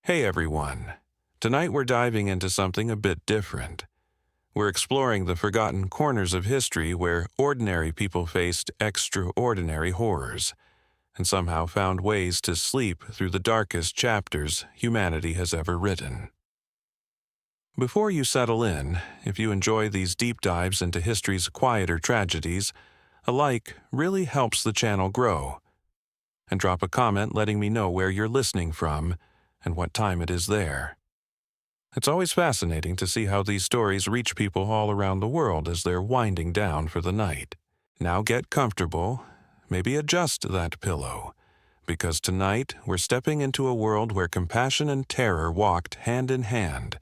Hey everyone! Tonight we're diving into something a bit different. We're exploring the forgotten corners of history where ordinary people faced extraordinary horrors and somehow found ways to sleep through the darkest chapters humanity has ever written. Before you settle in, if you enjoy these deep dives into history's quieter tragedies, a like really helps the channel grow. And drop a comment letting me know where you're listening from and what time it is there. It's always fascinating to see how these stories reach people all around the world as they're winding down for the night. Now get comfortable, maybe adjust that pillow, because tonight we're stepping into a world where compassion and terror walked hand in hand,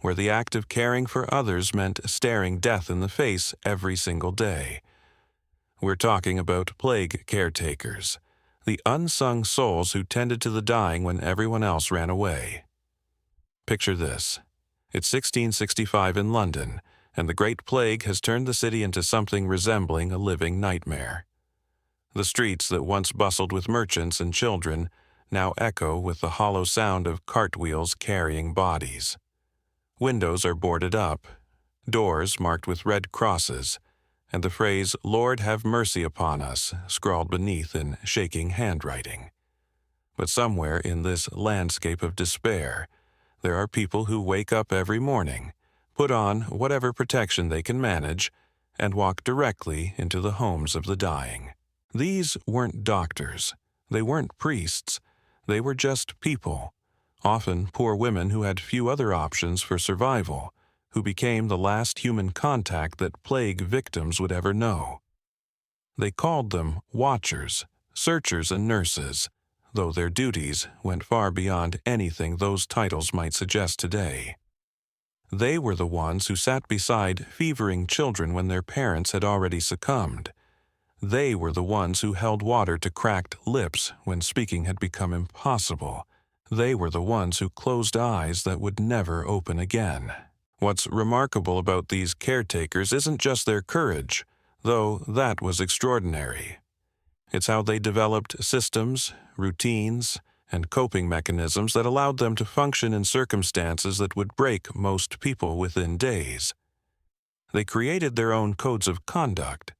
where the act of caring for others meant staring death in the face every single day. We're talking about plague caretakers, the unsung souls who tended to the dying when everyone else ran away. Picture this. It's 1665 in London, and the Great Plague has turned the city into something resembling a living nightmare. The streets that once bustled with merchants and children now echo with the hollow sound of cartwheels carrying bodies. Windows are boarded up, doors marked with red crosses, and the phrase, "Lord have mercy upon us," scrawled beneath in shaking handwriting. But somewhere in this landscape of despair, there are people who wake up every morning, put on whatever protection they can manage, and walk directly into the homes of the dying. These weren't doctors, they weren't priests, they were just people, often poor women who had few other options for survival, who became the last human contact that plague victims would ever know. They called them watchers, searchers, and nurses, though their duties went far beyond anything those titles might suggest today. They were the ones who sat beside fevering children when their parents had already succumbed. They were the ones who held water to cracked lips when speaking had become impossible. They were the ones who closed eyes that would never open again. What's remarkable about these caretakers isn't just their courage, though that was extraordinary. It's how they developed systems, routines, and coping mechanisms that allowed them to function in circumstances that would break most people within days. They created their own codes of conduct,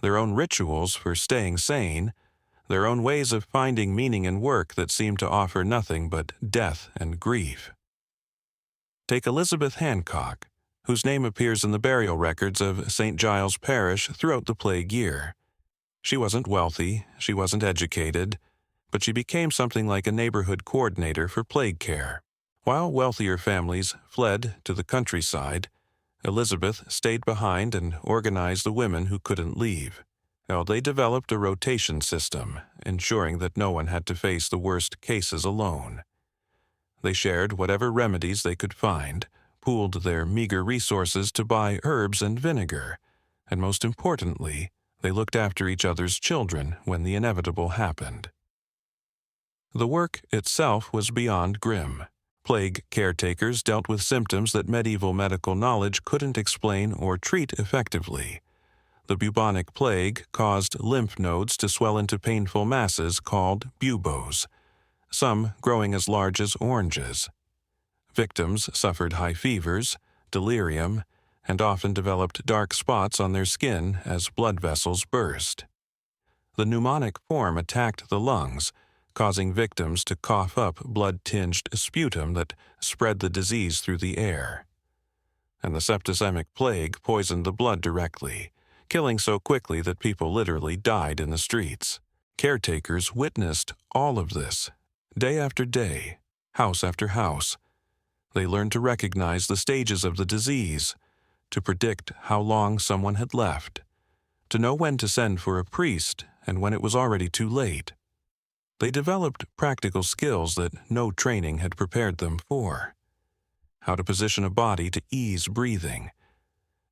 their own rituals for staying sane, their own ways of finding meaning in work that seemed to offer nothing but death and grief. Take Elizabeth Hancock, whose name appears in the burial records of St. Giles Parish throughout the plague year. She wasn't wealthy, she wasn't educated, but she became something like a neighborhood coordinator for plague care. While wealthier families fled to the countryside, Elizabeth stayed behind and organized the women who couldn't leave. They developed a rotation system, ensuring that no one had to face the worst cases alone. They shared whatever remedies they could find, pooled their meager resources to buy herbs and vinegar, and most importantly, they looked after each other's children when the inevitable happened. The work itself was beyond grim. Plague caretakers dealt with symptoms that medieval medical knowledge couldn't explain or treat effectively. The bubonic plague caused lymph nodes to swell into painful masses called buboes, some growing as large as oranges. Victims suffered high fevers, delirium, and often developed dark spots on their skin as blood vessels burst. The pneumonic form attacked the lungs, causing victims to cough up blood-tinged sputum that spread the disease through the air. And the septicemic plague poisoned the blood directly, killing so quickly that people literally died in the streets. Caretakers witnessed all of this, day after day, house after house. They learned to recognize the stages of the disease, to predict how long someone had left, to know when to send for a priest and when it was already too late. They developed practical skills that no training had prepared them for. How to position a body to ease breathing,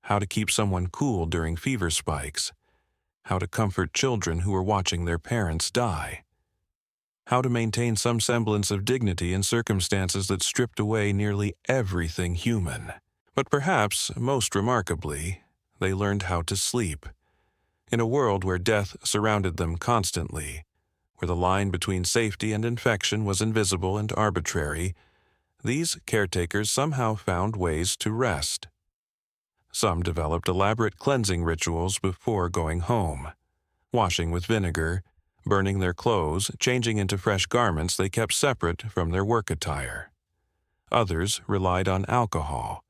how to keep someone cool during fever spikes, how to comfort children who were watching their parents die, how to maintain some semblance of dignity in circumstances that stripped away nearly everything human. But perhaps, most remarkably, they learned how to sleep. In a world where death surrounded them constantly, where the line between safety and infection was invisible and arbitrary, these caretakers somehow found ways to rest. Some developed elaborate cleansing rituals before going home, washing with vinegar, burning their clothes, changing into fresh garments they kept separate from their work attire. Others relied on alcohol,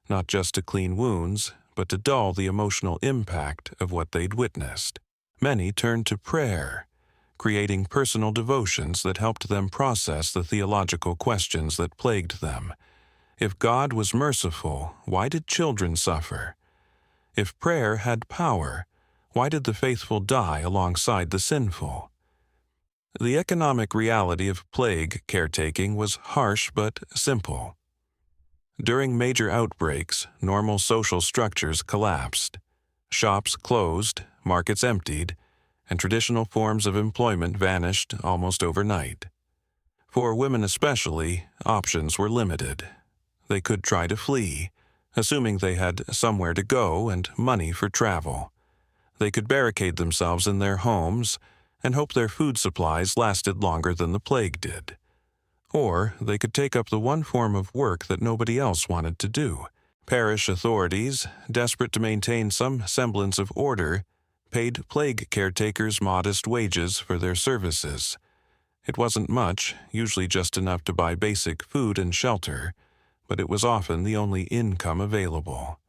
not just to clean wounds, but to dull the emotional impact of what they'd witnessed. Many turned to prayer, creating personal devotions that helped them process the theological questions that plagued them. If God was merciful, why did children suffer? If prayer had power, why did the faithful die alongside the sinful? The economic reality of plague caretaking was harsh but simple. During major outbreaks, normal social structures collapsed. Shops closed, markets emptied, and traditional forms of employment vanished almost overnight. For women especially, options were limited. They could try to flee, assuming they had somewhere to go and money for travel. They could barricade themselves in their homes and hope their food supplies lasted longer than the plague did. Or they could take up the one form of work that nobody else wanted to do. Parish authorities, desperate to maintain some semblance of order, paid plague caretakers modest wages for their services. It wasn't much, usually just enough to buy basic food and shelter, but it was often the only income available.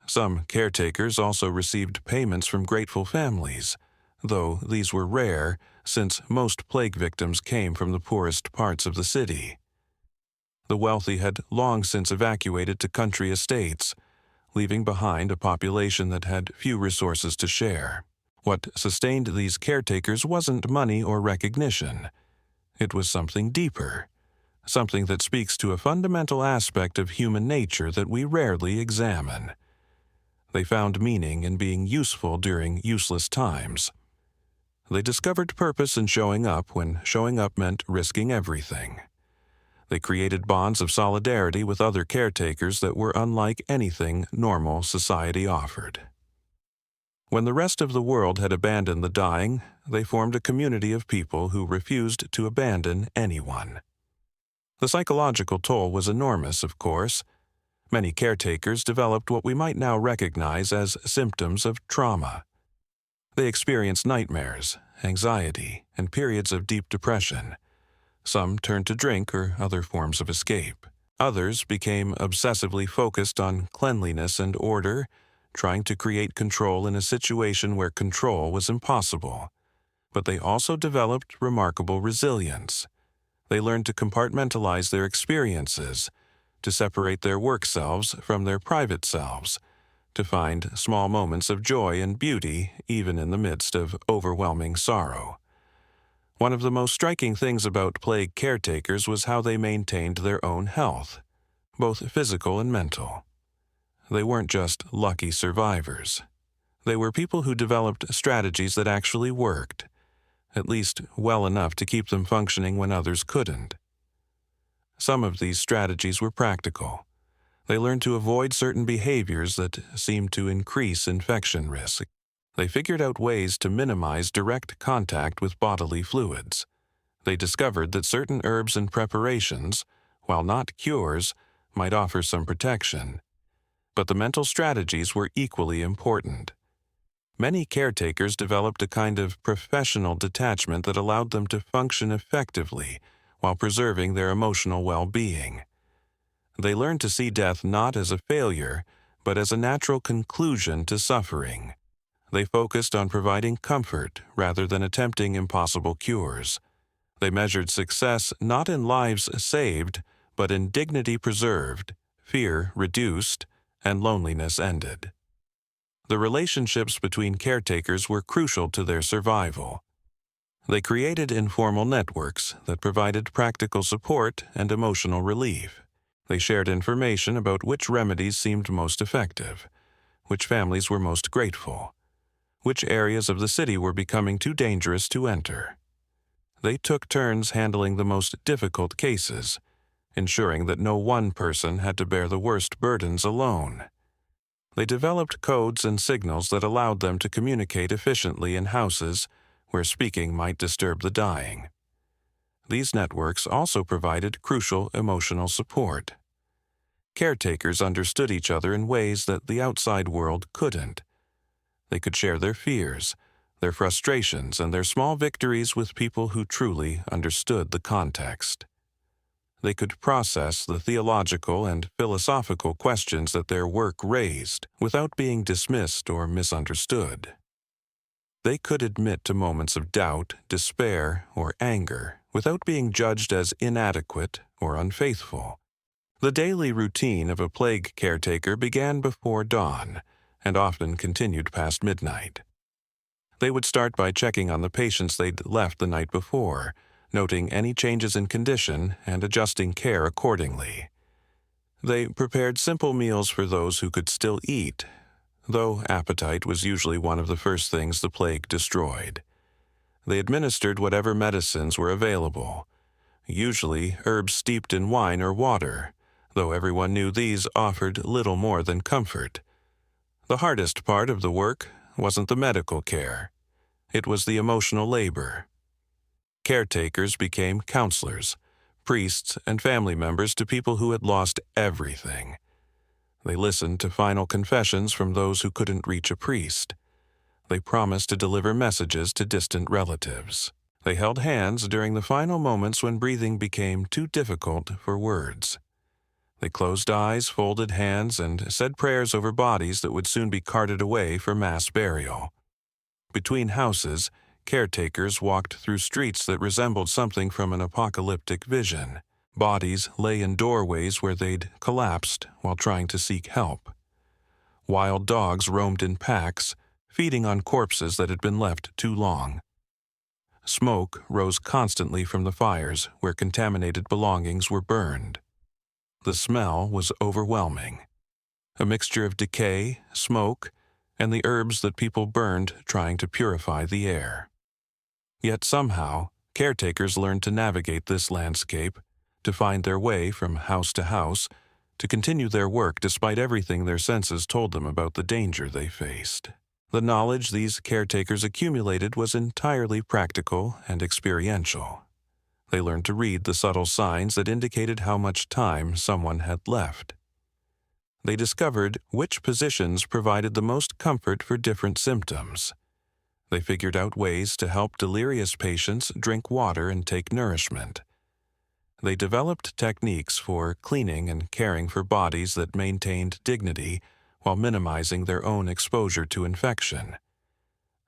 Some caretakers also received payments from grateful families, though these were rare since most plague victims came from the poorest parts of the city. The wealthy had long since evacuated to country estates, leaving behind a population that had few resources to share. What sustained these caretakers wasn't money or recognition. It was something deeper, something that speaks to a fundamental aspect of human nature that we rarely examine. They found meaning in being useful during useless times. They discovered purpose in showing up when showing up meant risking everything. They created bonds of solidarity with other caretakers that were unlike anything normal society offered. When the rest of the world had abandoned the dying, they formed a community of people who refused to abandon anyone. The psychological toll was enormous, of course. Many caretakers developed what we might now recognize as symptoms of trauma. They experienced nightmares, anxiety, and periods of deep depression. Some turned to drink or other forms of escape. Others became obsessively focused on cleanliness and order, trying to create control in a situation where control was impossible. But they also developed remarkable resilience. They learned to compartmentalize their experiences, to separate their work selves from their private selves, to find small moments of joy and beauty even in the midst of overwhelming sorrow. One of the most striking things about plague caretakers was how they maintained their own health, both physical and mental. They weren't just lucky survivors. They were people who developed strategies that actually worked, at least well enough to keep them functioning when others couldn't. Some of these strategies were practical. They learned to avoid certain behaviors that seemed to increase infection risk. They figured out ways to minimize direct contact with bodily fluids. They discovered that certain herbs and preparations, while not cures, might offer some protection. But the mental strategies were equally important. Many caretakers developed a kind of professional detachment that allowed them to function effectively while preserving their emotional well-being. They learned to see death not as a failure, but as a natural conclusion to suffering. They focused on providing comfort rather than attempting impossible cures. They measured success not in lives saved, but in dignity preserved, fear reduced, and loneliness ended. The relationships between caretakers were crucial to their survival. They created informal networks that provided practical support and emotional relief. They shared information about which remedies seemed most effective, which families were most grateful, which areas of the city were becoming too dangerous to enter. They took turns handling the most difficult cases, ensuring that no one person had to bear the worst burdens alone. They developed codes and signals that allowed them to communicate efficiently in houses where speaking might disturb the dying. These networks also provided crucial emotional support. Caretakers understood each other in ways that the outside world couldn't. They could share their fears, their frustrations, and their small victories with people who truly understood the context. They could process the theological and philosophical questions that their work raised without being dismissed or misunderstood. They could admit to moments of doubt, despair, or anger without being judged as inadequate or unfaithful. The daily routine of a plague caretaker began before dawn and often continued past midnight. They would start by checking on the patients they'd left the night before, noting any changes in condition and adjusting care accordingly. They prepared simple meals for those who could still eat, though appetite was usually one of the first things the plague destroyed. They administered whatever medicines were available, usually herbs steeped in wine or water, though everyone knew these offered little more than comfort. The hardest part of the work wasn't the medical care. It was the emotional labor. Caretakers became counselors, priests, and family members to people who had lost everything. They listened to final confessions from those who couldn't reach a priest. They promised to deliver messages to distant relatives. They held hands during the final moments when breathing became too difficult for words. They closed eyes, folded hands, and said prayers over bodies that would soon be carted away for mass burial. Between houses, caretakers walked through streets that resembled something from an apocalyptic vision. Bodies lay in doorways where they'd collapsed while trying to seek help. Wild dogs roamed in packs, feeding on corpses that had been left too long. Smoke rose constantly from the fires where contaminated belongings were burned. The smell was overwhelming, a mixture of decay, smoke, and the herbs that people burned trying to purify the air. Yet somehow, caretakers learned to navigate this landscape, to find their way from house to house, to continue their work despite everything their senses told them about the danger they faced. The knowledge these caretakers accumulated was entirely practical and experiential. They learned to read the subtle signs that indicated how much time someone had left. They discovered which positions provided the most comfort for different symptoms. They figured out ways to help delirious patients drink water and take nourishment. They developed techniques for cleaning and caring for bodies that maintained dignity while minimizing their own exposure to infection.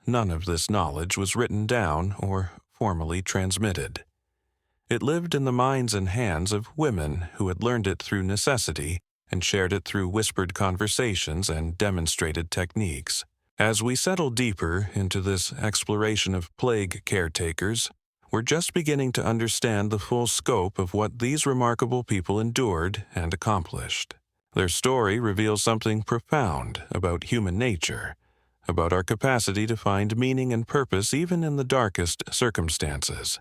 None of this knowledge was written down or formally transmitted. It lived in the minds and hands of women who had learned it through necessity and shared it through whispered conversations and demonstrated techniques. As we settle deeper into this exploration of plague caretakers, we're just beginning to understand the full scope of what these remarkable people endured and accomplished. Their story reveals something profound about human nature, about our capacity to find meaning and purpose even in the darkest circumstances,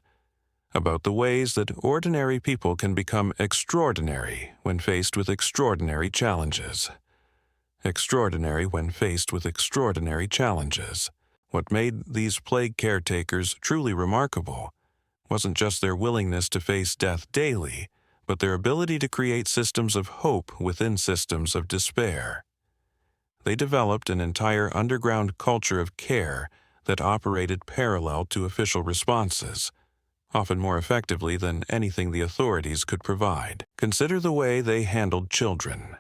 about the ways that ordinary people can become extraordinary when faced with extraordinary challenges. Extraordinary when faced with extraordinary challenges. What made these plague caretakers truly remarkable wasn't just their willingness to face death daily, but their ability to create systems of hope within systems of despair. They developed an entire underground culture of care that operated parallel to official responses, often more effectively than anything the authorities could provide. Consider the way they handled children.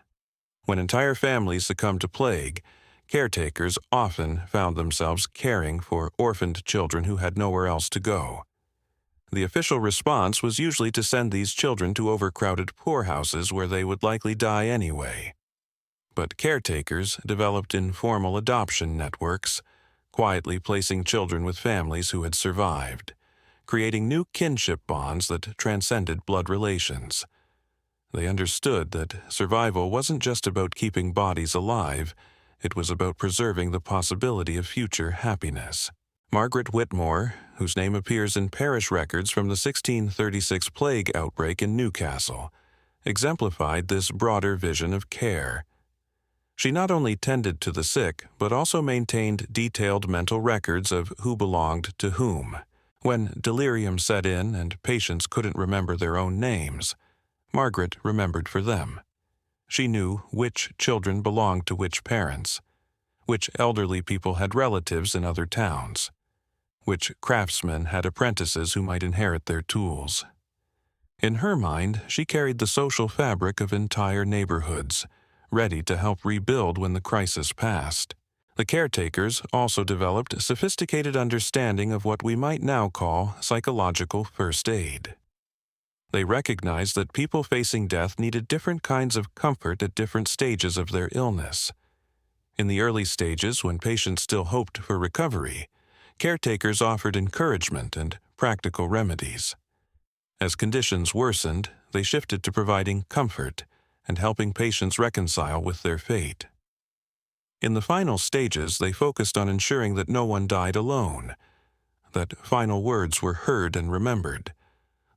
When entire families succumbed to plague, caretakers often found themselves caring for orphaned children who had nowhere else to go. The official response was usually to send these children to overcrowded poorhouses where they would likely die anyway. But caretakers developed informal adoption networks, quietly placing children with families who had survived, creating new kinship bonds that transcended blood relations. They understood that survival wasn't just about keeping bodies alive, it was about preserving the possibility of future happiness. Margaret Whitmore, whose name appears in parish records from the 1636 plague outbreak in Newcastle, exemplified this broader vision of care. She not only tended to the sick, but also maintained detailed mental records of who belonged to whom. When delirium set in and patients couldn't remember their own names, Margaret remembered for them. She knew which children belonged to which parents, which elderly people had relatives in other towns, which craftsmen had apprentices who might inherit their tools. In her mind, she carried the social fabric of entire neighborhoods, ready to help rebuild when the crisis passed. The caretakers also developed a sophisticated understanding of what we might now call psychological first aid. They recognized that people facing death needed different kinds of comfort at different stages of their illness. In the early stages, when patients still hoped for recovery, caretakers offered encouragement and practical remedies. As conditions worsened, they shifted to providing comfort and helping patients reconcile with their fate. In the final stages, they focused on ensuring that no one died alone, that final words were heard and remembered,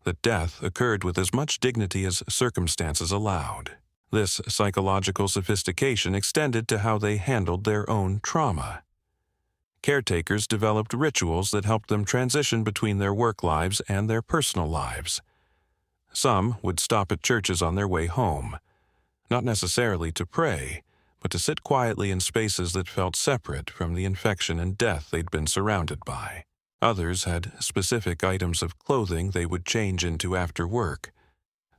that death occurred with as much dignity as circumstances allowed. This psychological sophistication extended to how they handled their own trauma. Caretakers developed rituals that helped them transition between their work lives and their personal lives. Some would stop at churches on their way home, not necessarily to pray, but to sit quietly in spaces that felt separate from the infection and death they'd been surrounded by. Others had specific items of clothing they would change into after work,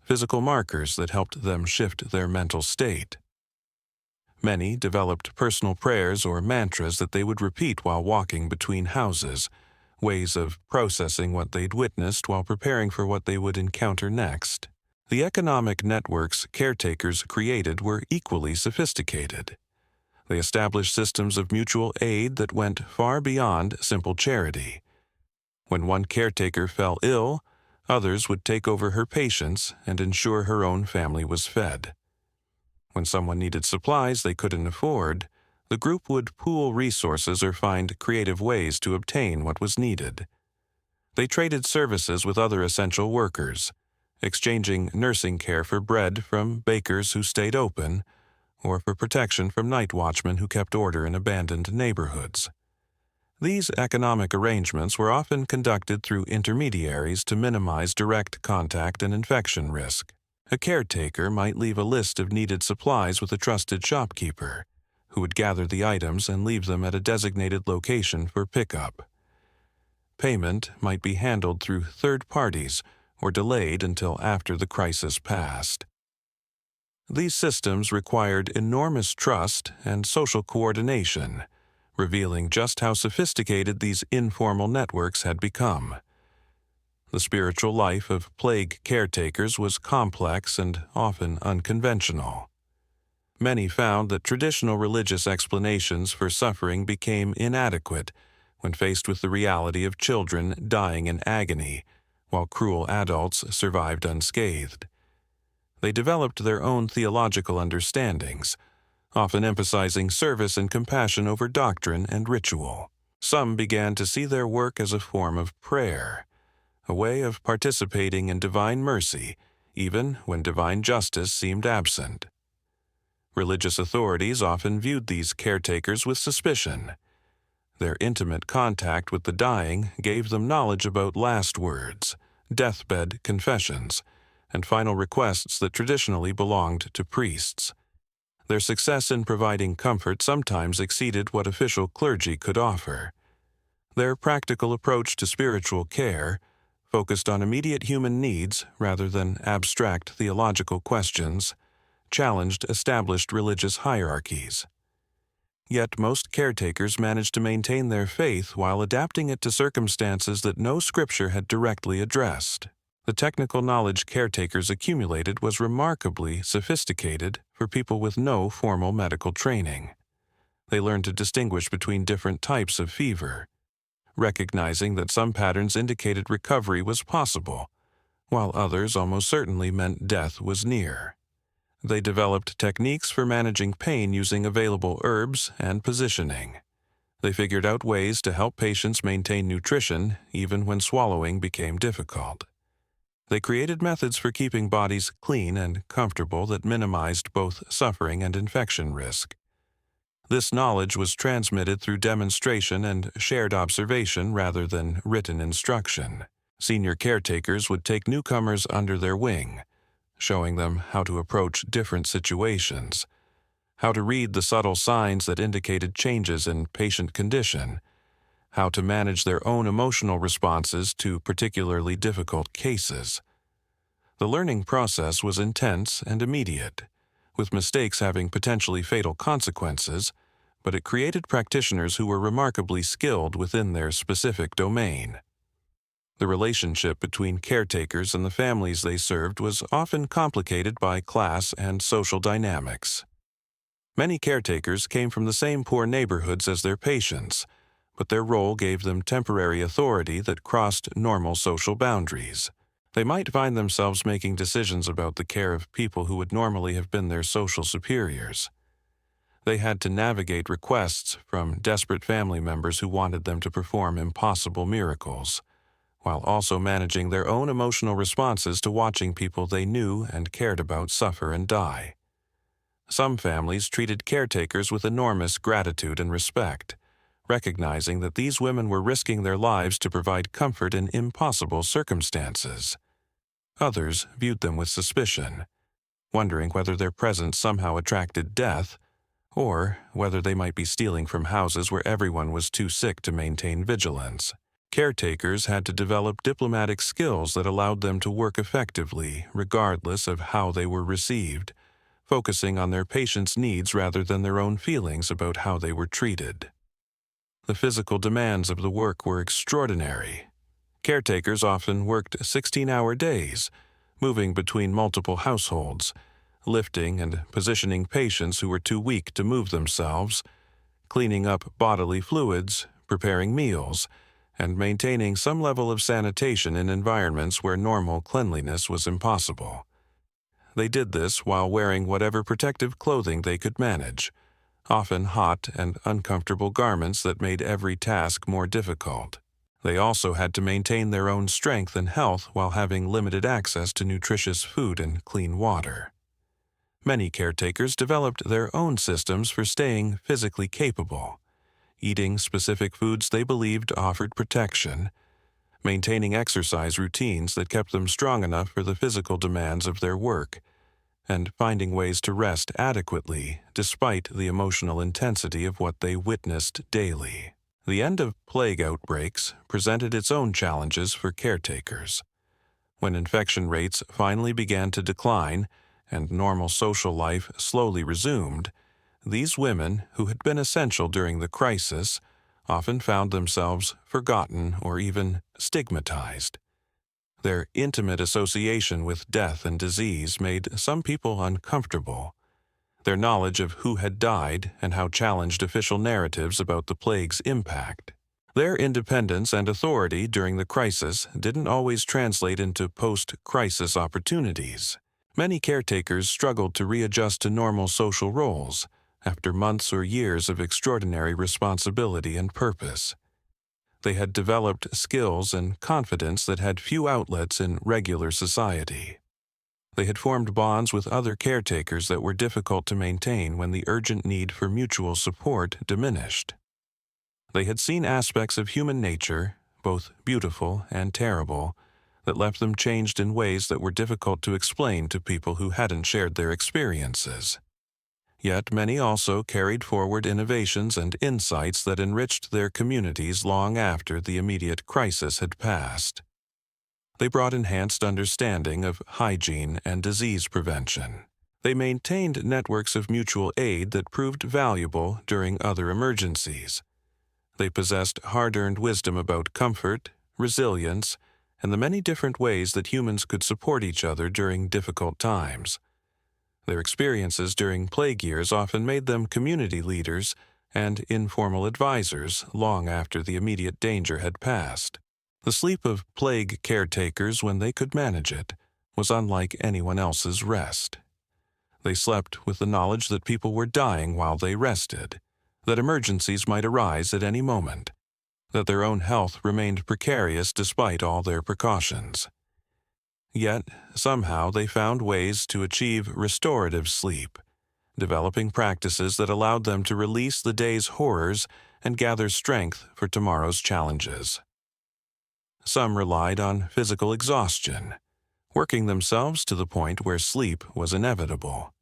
physical markers that helped them shift their mental state. Many developed personal prayers or mantras that they would repeat while walking between houses, ways of processing what they'd witnessed while preparing for what they would encounter next. The economic networks caretakers created were equally sophisticated. They established systems of mutual aid that went far beyond simple charity. When one caretaker fell ill, others would take over her patients and ensure her own family was fed. When someone needed supplies they couldn't afford, the group would pool resources or find creative ways to obtain what was needed. They traded services with other essential workers, exchanging nursing care for bread from bakers who stayed open, or for protection from night watchmen who kept order in abandoned neighborhoods. These economic arrangements were often conducted through intermediaries to minimize direct contact and infection risk. A caretaker might leave a list of needed supplies with a trusted shopkeeper, who would gather the items and leave them at a designated location for pickup. Payment might be handled through third parties or delayed until after the crisis passed. These systems required enormous trust and social coordination, revealing just how sophisticated these informal networks had become. The spiritual life of plague caretakers was complex and often unconventional. Many found that traditional religious explanations for suffering became inadequate when faced with the reality of children dying in agony, while cruel adults survived unscathed. They developed their own theological understandings, often emphasizing service and compassion over doctrine and ritual. Some began to see their work as a form of prayer, a way of participating in divine mercy, even when divine justice seemed absent. Religious authorities often viewed these caretakers with suspicion. Their intimate contact with the dying gave them knowledge about last words, deathbed confessions, and final requests that traditionally belonged to priests. Their success in providing comfort sometimes exceeded what official clergy could offer. Their practical approach to spiritual care, focused on immediate human needs rather than abstract theological questions, challenged established religious hierarchies. Yet most caretakers managed to maintain their faith while adapting it to circumstances that no scripture had directly addressed. The technical knowledge caretakers accumulated was remarkably sophisticated for people with no formal medical training. They learned to distinguish between different types of fever, recognizing that some patterns indicated recovery was possible, while others almost certainly meant death was near. They developed techniques for managing pain using available herbs and positioning. They figured out ways to help patients maintain nutrition even when swallowing became difficult. They created methods for keeping bodies clean and comfortable that minimized both suffering and infection risk. This knowledge was transmitted through demonstration and shared observation rather than written instruction. Senior caretakers would take newcomers under their wing, showing them how to approach different situations, how to read the subtle signs that indicated changes in patient condition, how to manage their own emotional responses to particularly difficult cases. The learning process was intense and immediate, with mistakes having potentially fatal consequences, but it created practitioners who were remarkably skilled within their specific domain. The relationship between caretakers and the families they served was often complicated by class and social dynamics. Many caretakers came from the same poor neighborhoods as their patients, but their role gave them temporary authority that crossed normal social boundaries. They might find themselves making decisions about the care of people who would normally have been their social superiors. They had to navigate requests from desperate family members who wanted them to perform impossible miracles, while also managing their own emotional responses to watching people they knew and cared about suffer and die. Some families treated caretakers with enormous gratitude and respect, recognizing that these women were risking their lives to provide comfort in impossible circumstances. Others viewed them with suspicion, wondering whether their presence somehow attracted death, or whether they might be stealing from houses where everyone was too sick to maintain vigilance. Caretakers had to develop diplomatic skills that allowed them to work effectively, regardless of how they were received, focusing on their patients' needs rather than their own feelings about how they were treated. The physical demands of the work were extraordinary. Caretakers often worked 16-hour days, moving between multiple households, lifting and positioning patients who were too weak to move themselves, cleaning up bodily fluids, preparing meals, and maintaining some level of sanitation in environments where normal cleanliness was impossible. They did this while wearing whatever protective clothing they could manage, often hot and uncomfortable garments that made every task more difficult. They also had to maintain their own strength and health while having limited access to nutritious food and clean water. Many caretakers developed their own systems for staying physically capable, eating specific foods they believed offered protection, maintaining exercise routines that kept them strong enough for the physical demands of their work, and finding ways to rest adequately despite the emotional intensity of what they witnessed daily. The end of plague outbreaks presented its own challenges for caretakers. When infection rates finally began to decline and normal social life slowly resumed, these women, who had been essential during the crisis, often found themselves forgotten or even stigmatized. Their intimate association with death and disease made some people uncomfortable. Their knowledge of who had died and how challenged official narratives about the plague's impact. Their independence and authority during the crisis didn't always translate into post-crisis opportunities. Many caretakers struggled to readjust to normal social roles after months or years of extraordinary responsibility and purpose. They had developed skills and confidence that had few outlets in regular society. They had formed bonds with other caretakers that were difficult to maintain when the urgent need for mutual support diminished. They had seen aspects of human nature, both beautiful and terrible, that left them changed in ways that were difficult to explain to people who hadn't shared their experiences. Yet many also carried forward innovations and insights that enriched their communities long after the immediate crisis had passed. They brought enhanced understanding of hygiene and disease prevention. They maintained networks of mutual aid that proved valuable during other emergencies. They possessed hard-earned wisdom about comfort, resilience, and the many different ways that humans could support each other during difficult times. Their experiences during plague years often made them community leaders and informal advisors long after the immediate danger had passed. The sleep of plague caretakers, when they could manage it, was unlike anyone else's rest. They slept with the knowledge that people were dying while they rested, that emergencies might arise at any moment, that their own health remained precarious despite all their precautions. Yet, somehow they found ways to achieve restorative sleep, developing practices that allowed them to release the day's horrors and gather strength for tomorrow's challenges. Some relied on physical exhaustion, working themselves to the point where sleep was inevitable.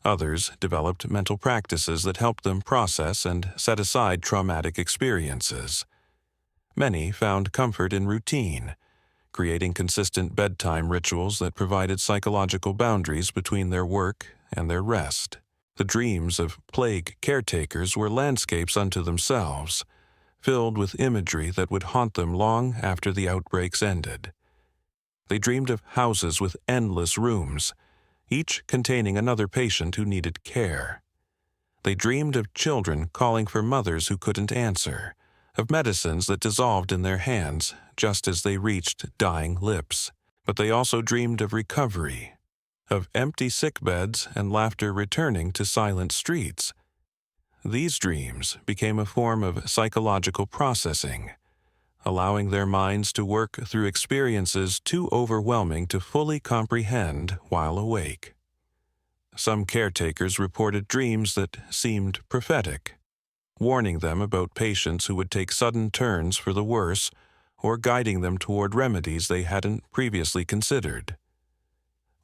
Others developed mental practices that helped them process and set aside traumatic experiences. Many found comfort in routine, creating consistent bedtime rituals that provided psychological boundaries between their work and their rest. The dreams of plague caretakers were landscapes unto themselves, filled with imagery that would haunt them long after the outbreaks ended. They dreamed of houses with endless rooms, each containing another patient who needed care. They dreamed of children calling for mothers who couldn't answer, of medicines that dissolved in their hands just as they reached dying lips. But they also dreamed of recovery, of empty sickbeds and laughter returning to silent streets. These dreams became a form of psychological processing, allowing their minds to work through experiences too overwhelming to fully comprehend while awake. Some caretakers reported dreams that seemed prophetic, warning them about patients who would take sudden turns for the worse or guiding them toward remedies they hadn't previously considered.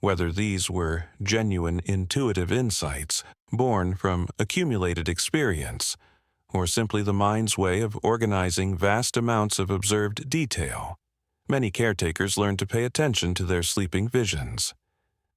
Whether these were genuine intuitive insights born from accumulated experience, or simply the mind's way of organizing vast amounts of observed detail, many caretakers learned to pay attention to their sleeping visions.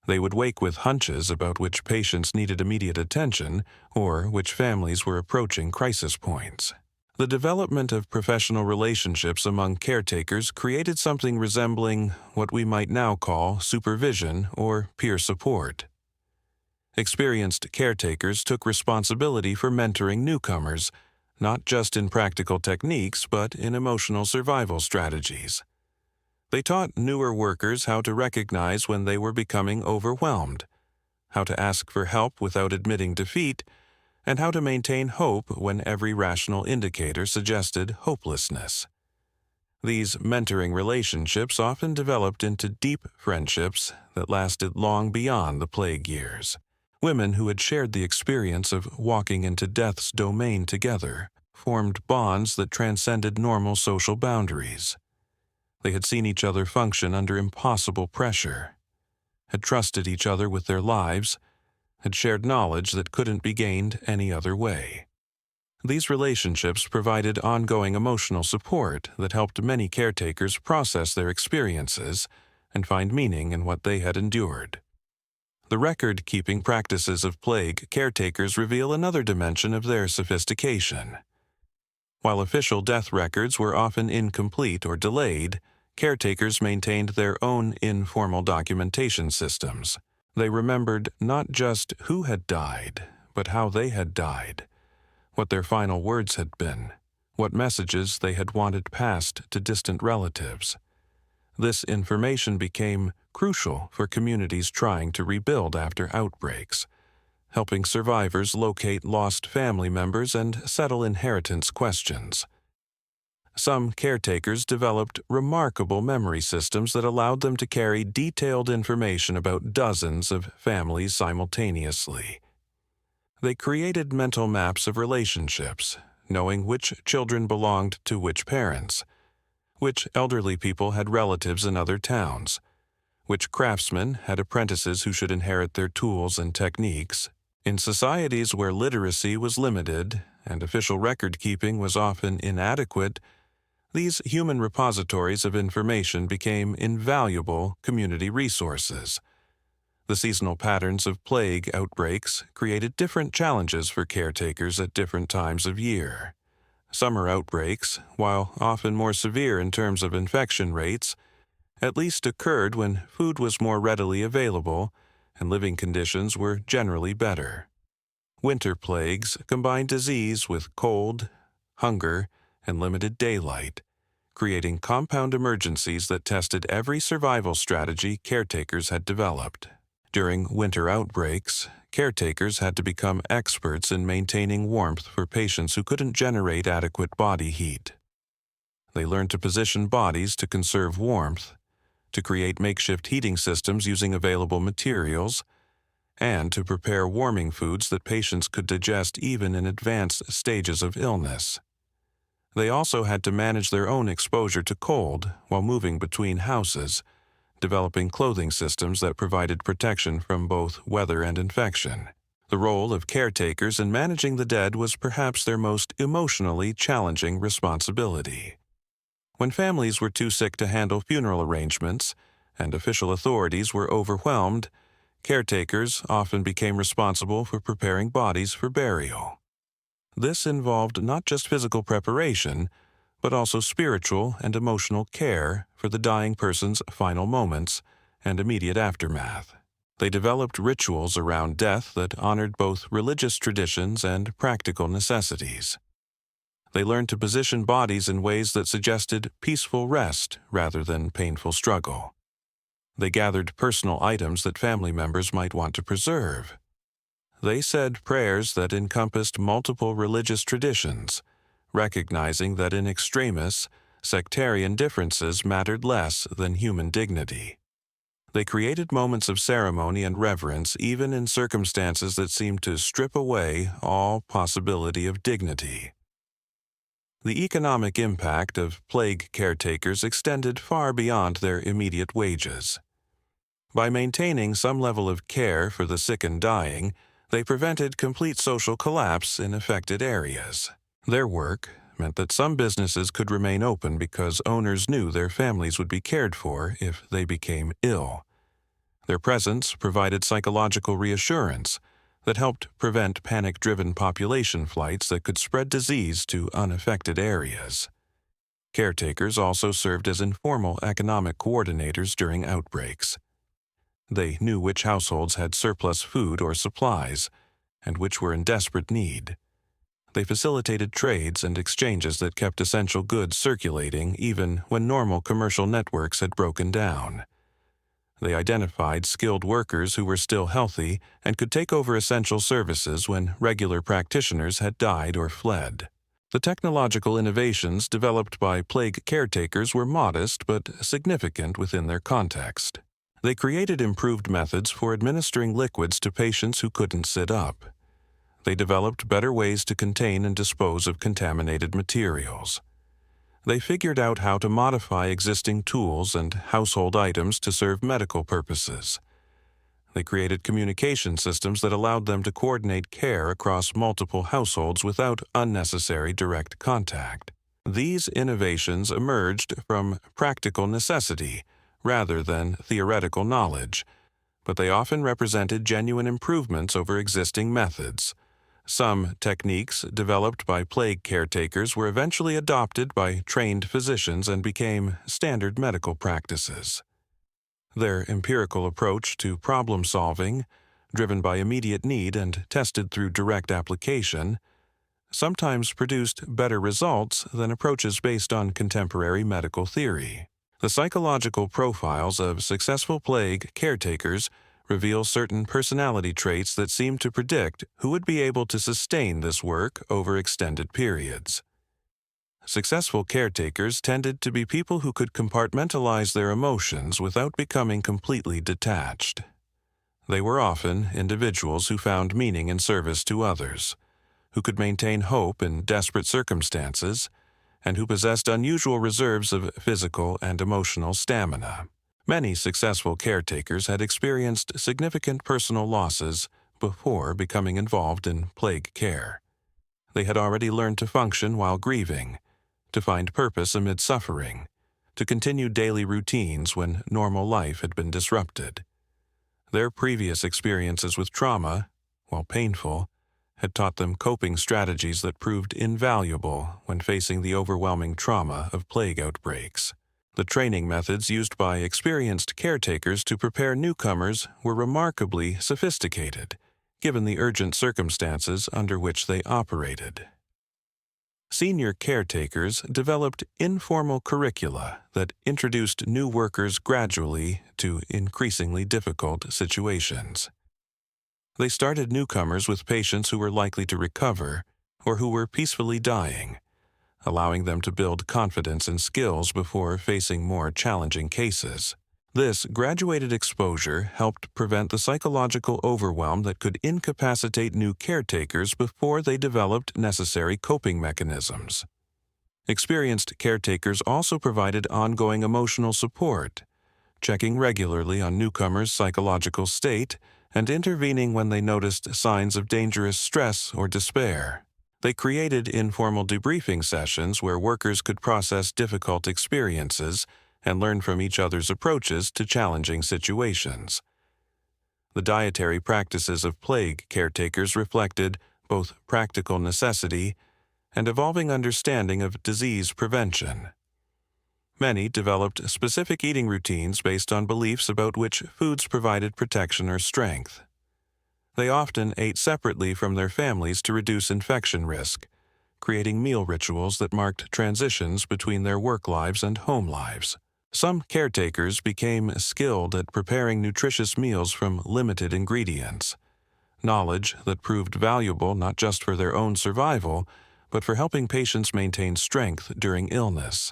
They would wake with hunches about which patients needed immediate attention or which families were approaching crisis points. The development of professional relationships among caretakers created something resembling what we might now call supervision or peer support. Experienced caretakers took responsibility for mentoring newcomers, not just in practical techniques but in emotional survival strategies. They taught newer workers how to recognize when they were becoming overwhelmed, how to ask for help without admitting defeat, and how to maintain hope when every rational indicator suggested hopelessness. These mentoring relationships often developed into deep friendships that lasted long beyond the plague years. Women who had shared the experience of walking into death's domain together formed bonds that transcended normal social boundaries. They had seen each other function under impossible pressure, had trusted each other with their lives, had shared knowledge that couldn't be gained any other way. These relationships provided ongoing emotional support that helped many caretakers process their experiences and find meaning in what they had endured. The record-keeping practices of plague caretakers reveal another dimension of their sophistication. While official death records were often incomplete or delayed, caretakers maintained their own informal documentation systems. They remembered not just who had died, but how they had died, what their final words had been, what messages they had wanted passed to distant relatives. This information became crucial for communities trying to rebuild after outbreaks, helping survivors locate lost family members and settle inheritance questions. Some caretakers developed remarkable memory systems that allowed them to carry detailed information about dozens of families simultaneously. They created mental maps of relationships, knowing which children belonged to which parents, which elderly people had relatives in other towns, which craftsmen had apprentices who should inherit their tools and techniques. In societies where literacy was limited and official record-keeping was often inadequate, these human repositories of information became invaluable community resources. The seasonal patterns of plague outbreaks created different challenges for caretakers at different times of year. Summer outbreaks, while often more severe in terms of infection rates, at least occurred when food was more readily available and living conditions were generally better. Winter plagues combined disease with cold, hunger, and limited daylight, creating compound emergencies that tested every survival strategy caretakers had developed. During winter outbreaks, caretakers had to become experts in maintaining warmth for patients who couldn't generate adequate body heat. They learned to position bodies to conserve warmth, to create makeshift heating systems using available materials, and to prepare warming foods that patients could digest even in advanced stages of illness. They also had to manage their own exposure to cold while moving between houses, developing clothing systems that provided protection from both weather and infection. The role of caretakers in managing the dead was perhaps their most emotionally challenging responsibility. When families were too sick to handle funeral arrangements and official authorities were overwhelmed, caretakers often became responsible for preparing bodies for burial. This involved not just physical preparation, but also spiritual and emotional care for the dying person's final moments and immediate aftermath. They developed rituals around death that honored both religious traditions and practical necessities. They learned to position bodies in ways that suggested peaceful rest rather than painful struggle. They gathered personal items that family members might want to preserve. They said prayers that encompassed multiple religious traditions, recognizing that in extremis, sectarian differences mattered less than human dignity. They created moments of ceremony and reverence even in circumstances that seemed to strip away all possibility of dignity. The economic impact of plague caretakers extended far beyond their immediate wages. By maintaining some level of care for the sick and dying, they prevented complete social collapse in affected areas. Their work meant that some businesses could remain open because owners knew their families would be cared for if they became ill. Their presence provided psychological reassurance that helped prevent panic-driven population flights that could spread disease to unaffected areas. Caretakers also served as informal economic coordinators during outbreaks. They knew which households had surplus food or supplies, and which were in desperate need. They facilitated trades and exchanges that kept essential goods circulating even when normal commercial networks had broken down. They identified skilled workers who were still healthy and could take over essential services when regular practitioners had died or fled. The technological innovations developed by plague caretakers were modest but significant within their context. They created improved methods for administering liquids to patients who couldn't sit up. They developed better ways to contain and dispose of contaminated materials. They figured out how to modify existing tools and household items to serve medical purposes. They created communication systems that allowed them to coordinate care across multiple households without unnecessary direct contact. These innovations emerged from practical necessity rather than theoretical knowledge, but they often represented genuine improvements over existing methods. Some techniques developed by plague caretakers were eventually adopted by trained physicians and became standard medical practices. Their empirical approach to problem solving, driven by immediate need and tested through direct application, sometimes produced better results than approaches based on contemporary medical theory. The psychological profiles of successful plague caretakers reveal certain personality traits that seem to predict who would be able to sustain this work over extended periods. Successful caretakers tended to be people who could compartmentalize their emotions without becoming completely detached. They were often individuals who found meaning in service to others, who could maintain hope in desperate circumstances, and who possessed unusual reserves of physical and emotional stamina. Many successful caretakers had experienced significant personal losses before becoming involved in plague care. They had already learned to function while grieving, to find purpose amid suffering, to continue daily routines when normal life had been disrupted. Their previous experiences with trauma, while painful, had taught them coping strategies that proved invaluable when facing the overwhelming trauma of plague outbreaks. The training methods used by experienced caretakers to prepare newcomers were remarkably sophisticated, given the urgent circumstances under which they operated. Senior caretakers developed informal curricula that introduced new workers gradually to increasingly difficult situations. They started newcomers with patients who were likely to recover or who were peacefully dying, allowing them to build confidence and skills before facing more challenging cases. This graduated exposure helped prevent the psychological overwhelm that could incapacitate new caretakers before they developed necessary coping mechanisms. Experienced caretakers also provided ongoing emotional support, checking regularly on newcomers' psychological state and intervening when they noticed signs of dangerous stress or despair. They created informal debriefing sessions where workers could process difficult experiences and learn from each other's approaches to challenging situations. The dietary practices of plague caretakers reflected both practical necessity and evolving understanding of disease prevention. Many developed specific eating routines based on beliefs about which foods provided protection or strength. They often ate separately from their families to reduce infection risk, creating meal rituals that marked transitions between their work lives and home lives. Some caretakers became skilled at preparing nutritious meals from limited ingredients, knowledge that proved valuable not just for their own survival, but for helping patients maintain strength during illness.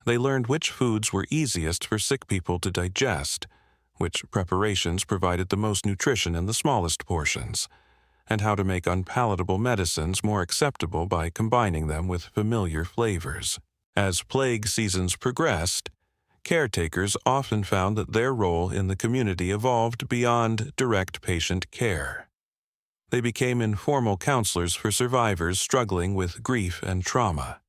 They learned which foods were easiest for sick people to digest, which preparations provided the most nutrition in the smallest portions, and how to make unpalatable medicines more acceptable by combining them with familiar flavors. As plague seasons progressed, caretakers often found that their role in the community evolved beyond direct patient care. They became informal counselors for survivors struggling with grief and trauma.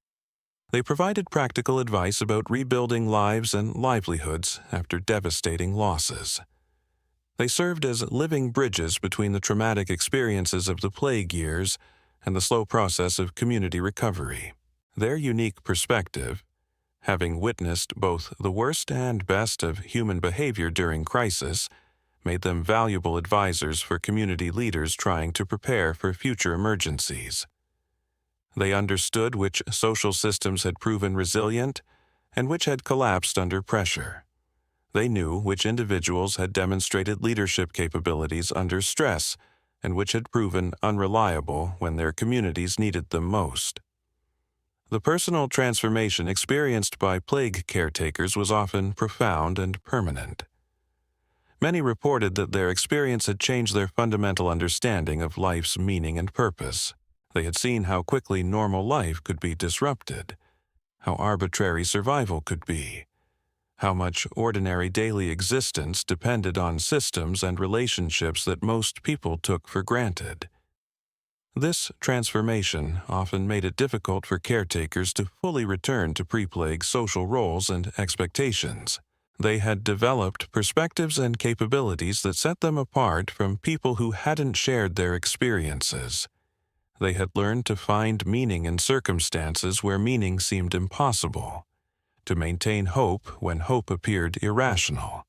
They provided practical advice about rebuilding lives and livelihoods after devastating losses. They served as living bridges between the traumatic experiences of the plague years and the slow process of community recovery. Their unique perspective, having witnessed both the worst and best of human behavior during crisis, made them valuable advisors for community leaders trying to prepare for future emergencies. They understood which social systems had proven resilient and which had collapsed under pressure. They knew which individuals had demonstrated leadership capabilities under stress and which had proven unreliable when their communities needed them most. The personal transformation experienced by plague caretakers was often profound and permanent. Many reported that their experience had changed their fundamental understanding of life's meaning and purpose. They had seen how quickly normal life could be disrupted, how arbitrary survival could be, how much ordinary daily existence depended on systems and relationships that most people took for granted. This transformation often made it difficult for caretakers to fully return to pre-plague social roles and expectations. They had developed perspectives and capabilities that set them apart from people who hadn't shared their experiences. They had learned to find meaning in circumstances where meaning seemed impossible, to maintain hope when hope appeared irrational,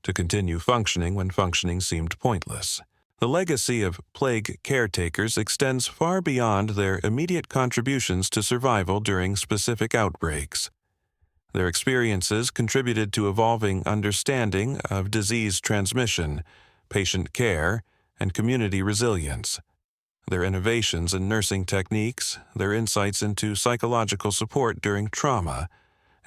to continue functioning when functioning seemed pointless. The legacy of plague caretakers extends far beyond their immediate contributions to survival during specific outbreaks. Their experiences contributed to evolving understanding of disease transmission, patient care, and community resilience. Their innovations in nursing techniques, their insights into psychological support during trauma,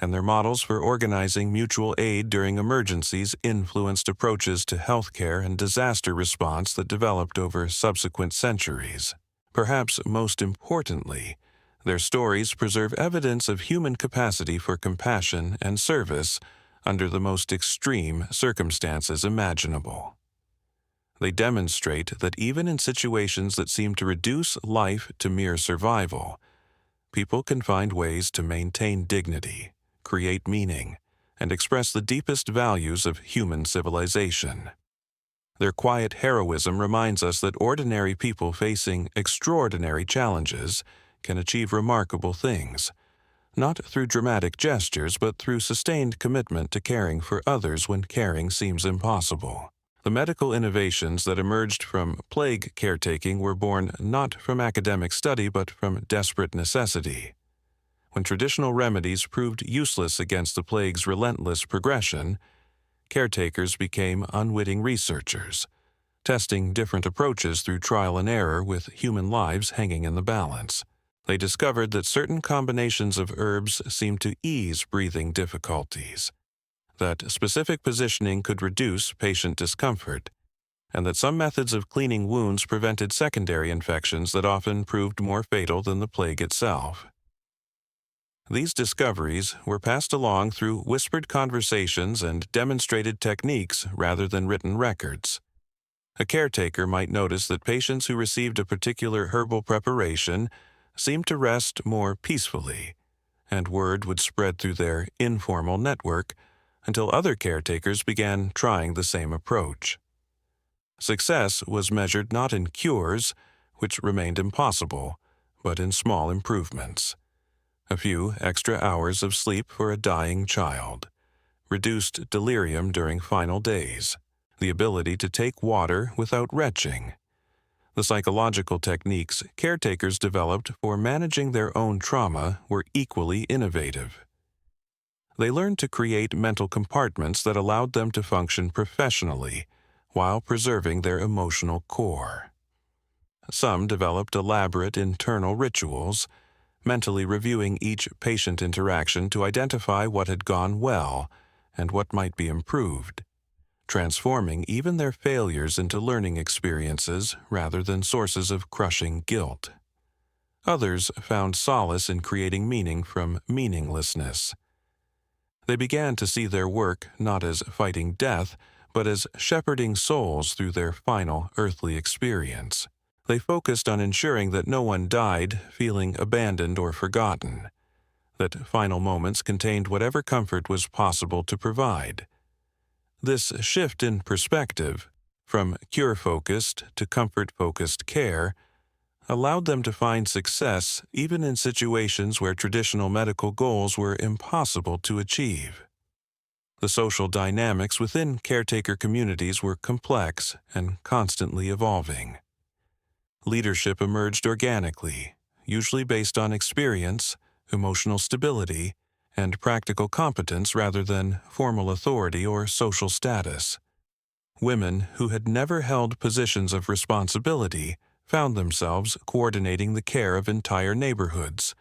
and their models for organizing mutual aid during emergencies influenced approaches to healthcare and disaster response that developed over subsequent centuries. Perhaps most importantly, their stories preserve evidence of human capacity for compassion and service under the most extreme circumstances imaginable. They demonstrate that even in situations that seem to reduce life to mere survival, people can find ways to maintain dignity, create meaning, and express the deepest values of human civilization. Their quiet heroism reminds us that ordinary people facing extraordinary challenges can achieve remarkable things, not through dramatic gestures but through sustained commitment to caring for others when caring seems impossible. The medical innovations that emerged from plague caretaking were born not from academic study but from desperate necessity. When traditional remedies proved useless against the plague's relentless progression, caretakers became unwitting researchers, testing different approaches through trial and error with human lives hanging in the balance. They discovered that certain combinations of herbs seemed to ease breathing difficulties, that specific positioning could reduce patient discomfort, and that some methods of cleaning wounds prevented secondary infections that often proved more fatal than the plague itself. These discoveries were passed along through whispered conversations and demonstrated techniques rather than written records. A caretaker might notice that patients who received a particular herbal preparation seemed to rest more peacefully, and word would spread through their informal network until other caretakers began trying the same approach. Success was measured not in cures, which remained impossible, but in small improvements. A few extra hours of sleep for a dying child, reduced delirium during final days, the ability to take water without retching. The psychological techniques caretakers developed for managing their own trauma were equally innovative. They learned to create mental compartments that allowed them to function professionally while preserving their emotional core. Some developed elaborate internal rituals, mentally reviewing each patient interaction to identify what had gone well and what might be improved, transforming even their failures into learning experiences rather than sources of crushing guilt. Others found solace in creating meaning from meaninglessness. They began to see their work not as fighting death, but as shepherding souls through their final earthly experience. They focused on ensuring that no one died feeling abandoned or forgotten, that final moments contained whatever comfort was possible to provide. This shift in perspective, from cure-focused to comfort-focused care, allowed them to find success even in situations where traditional medical goals were impossible to achieve. The social dynamics within caretaker communities were complex and constantly evolving. Leadership emerged organically, usually based on experience, emotional stability, and practical competence rather than formal authority or social status. Women who had never held positions of responsibility found themselves coordinating the care of entire neighborhoods,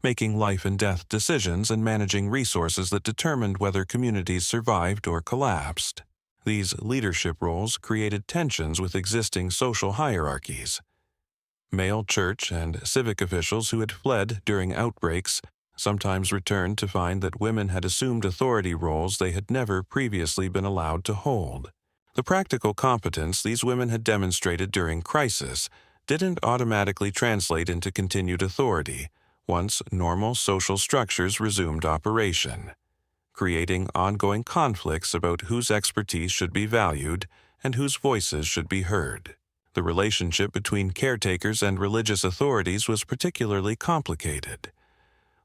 making life and death decisions and managing resources that determined whether communities survived or collapsed. These leadership roles created tensions with existing social hierarchies. Male church and civic officials who had fled during outbreaks sometimes returned to find that women had assumed authority roles they had never previously been allowed to hold. The practical competence these women had demonstrated during crisis didn't automatically translate into continued authority once normal social structures resumed operation, creating ongoing conflicts about whose expertise should be valued and whose voices should be heard. The relationship between caretakers and religious authorities was particularly complicated.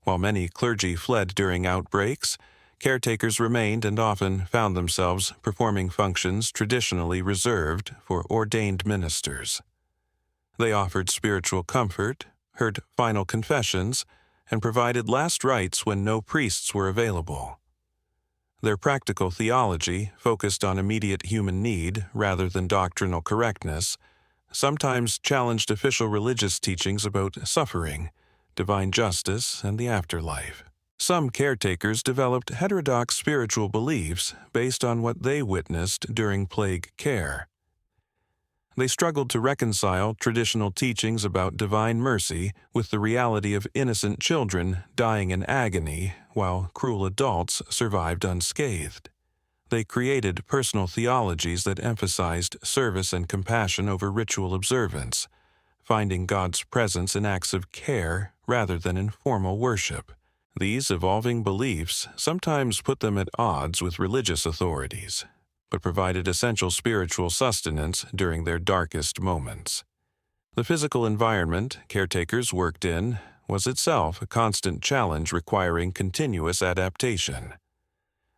While many clergy fled during outbreaks, caretakers remained and often found themselves performing functions traditionally reserved for ordained ministers. They offered spiritual comfort, heard final confessions, and provided last rites when no priests were available. Their practical theology, focused on immediate human need rather than doctrinal correctness, sometimes challenged official religious teachings about suffering, divine justice, and the afterlife. Some caretakers developed heterodox spiritual beliefs based on what they witnessed during plague care. They struggled to reconcile traditional teachings about divine mercy with the reality of innocent children dying in agony while cruel adults survived unscathed. They created personal theologies that emphasized service and compassion over ritual observance, finding God's presence in acts of care rather than in formal worship. These evolving beliefs sometimes put them at odds with religious authorities, but provided essential spiritual sustenance during their darkest moments. The physical environment caretakers worked in was itself a constant challenge requiring continuous adaptation.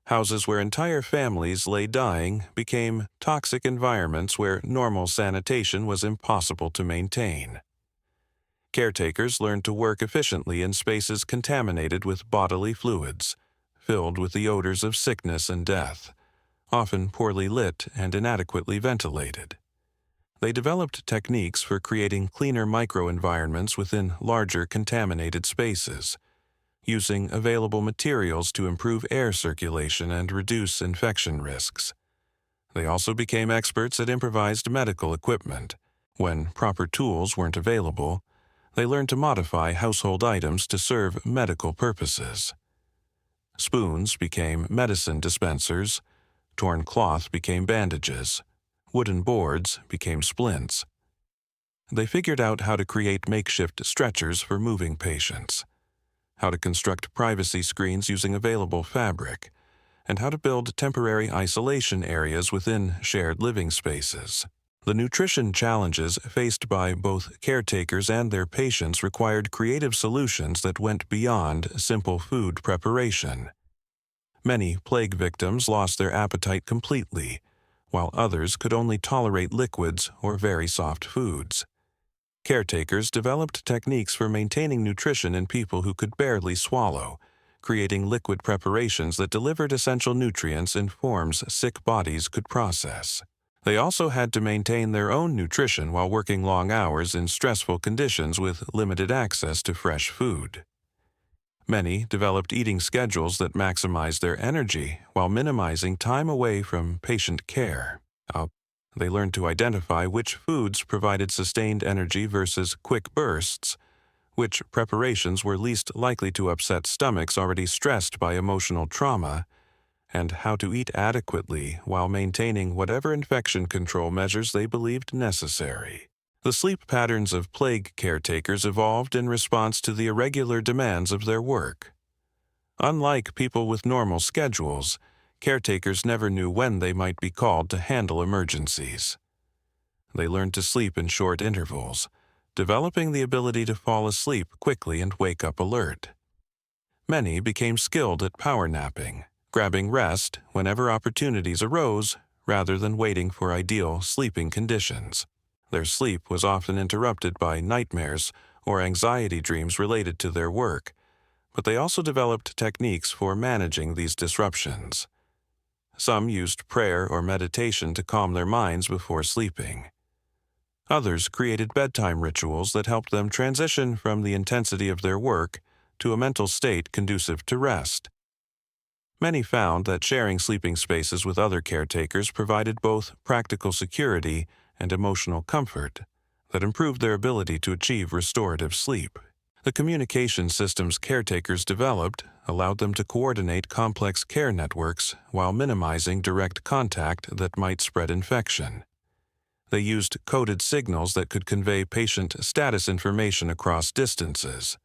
Houses where entire families lay dying became toxic environments where normal sanitation was impossible to maintain. Caretakers learned to work efficiently in spaces contaminated with bodily fluids, filled with the odors of sickness and death, often poorly lit and inadequately ventilated. They developed techniques for creating cleaner microenvironments within larger contaminated spaces, using available materials to improve air circulation and reduce infection risks. They also became experts at improvised medical equipment. When proper tools weren't available, they learned to modify household items to serve medical purposes. Spoons became medicine dispensers, torn cloth became bandages, wooden boards became splints. They figured out how to create makeshift stretchers for moving patients, how to construct privacy screens using available fabric, and how to build temporary isolation areas within shared living spaces. The nutrition challenges faced by both caretakers and their patients required creative solutions that went beyond simple food preparation. Many plague victims lost their appetite completely, while others could only tolerate liquids or very soft foods. Caretakers developed techniques for maintaining nutrition in people who could barely swallow, creating liquid preparations that delivered essential nutrients in forms sick bodies could process. They also had to maintain their own nutrition while working long hours in stressful conditions with limited access to fresh food. Many developed eating schedules that maximized their energy while minimizing time away from patient care. They learned to identify which foods provided sustained energy versus quick bursts, which preparations were least likely to upset stomachs already stressed by emotional trauma, and how to eat adequately while maintaining whatever infection control measures they believed necessary. The sleep patterns of plague caretakers evolved in response to the irregular demands of their work. Unlike people with normal schedules, caretakers never knew when they might be called to handle emergencies. They learned to sleep in short intervals, developing the ability to fall asleep quickly and wake up alert. Many became skilled at power napping, grabbing rest whenever opportunities arose rather than waiting for ideal sleeping conditions. Their sleep was often interrupted by nightmares or anxiety dreams related to their work, but they also developed techniques for managing these disruptions. Some used prayer or meditation to calm their minds before sleeping. Others created bedtime rituals that helped them transition from the intensity of their work to a mental state conducive to rest. Many found that sharing sleeping spaces with other caretakers provided both practical security and emotional comfort that improved their ability to achieve restorative sleep. The communication systems caretakers developed allowed them to coordinate complex care networks while minimizing direct contact that might spread infection. They used coded signals that could convey patient status information across distances.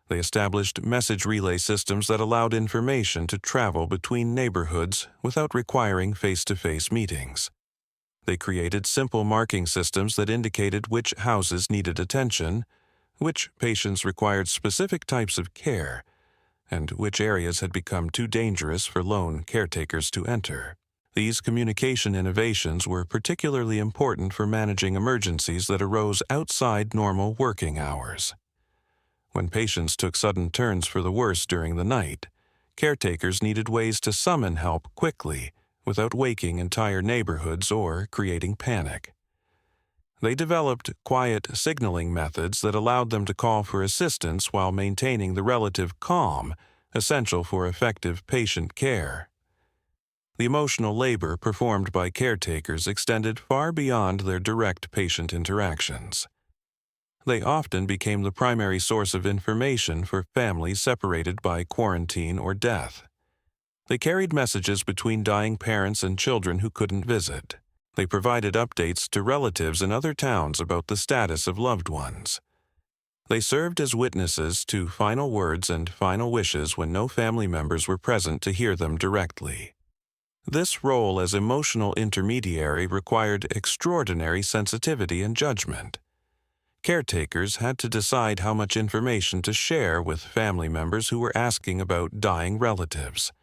They established message relay systems that allowed information to travel between neighborhoods without requiring face-to-face meetings. They created simple marking systems that indicated which houses needed attention, which patients required specific types of care, and which areas had become too dangerous for lone caretakers to enter. These communication innovations were particularly important for managing emergencies that arose outside normal working hours. When patients took sudden turns for the worse during the night, caretakers needed ways to summon help quickly without waking entire neighborhoods or creating panic. They developed quiet signaling methods that allowed them to call for assistance while maintaining the relative calm essential for effective patient care. The emotional labor performed by caretakers extended far beyond their direct patient interactions. They often became the primary source of information for families separated by quarantine or death. They carried messages between dying parents and children who couldn't visit. They provided updates to relatives in other towns about the status of loved ones. They served as witnesses to final words and final wishes when no family members were present to hear them directly. This role as emotional intermediary required extraordinary sensitivity and judgment. Caretakers had to decide how much information to share with family members who were asking about dying relatives.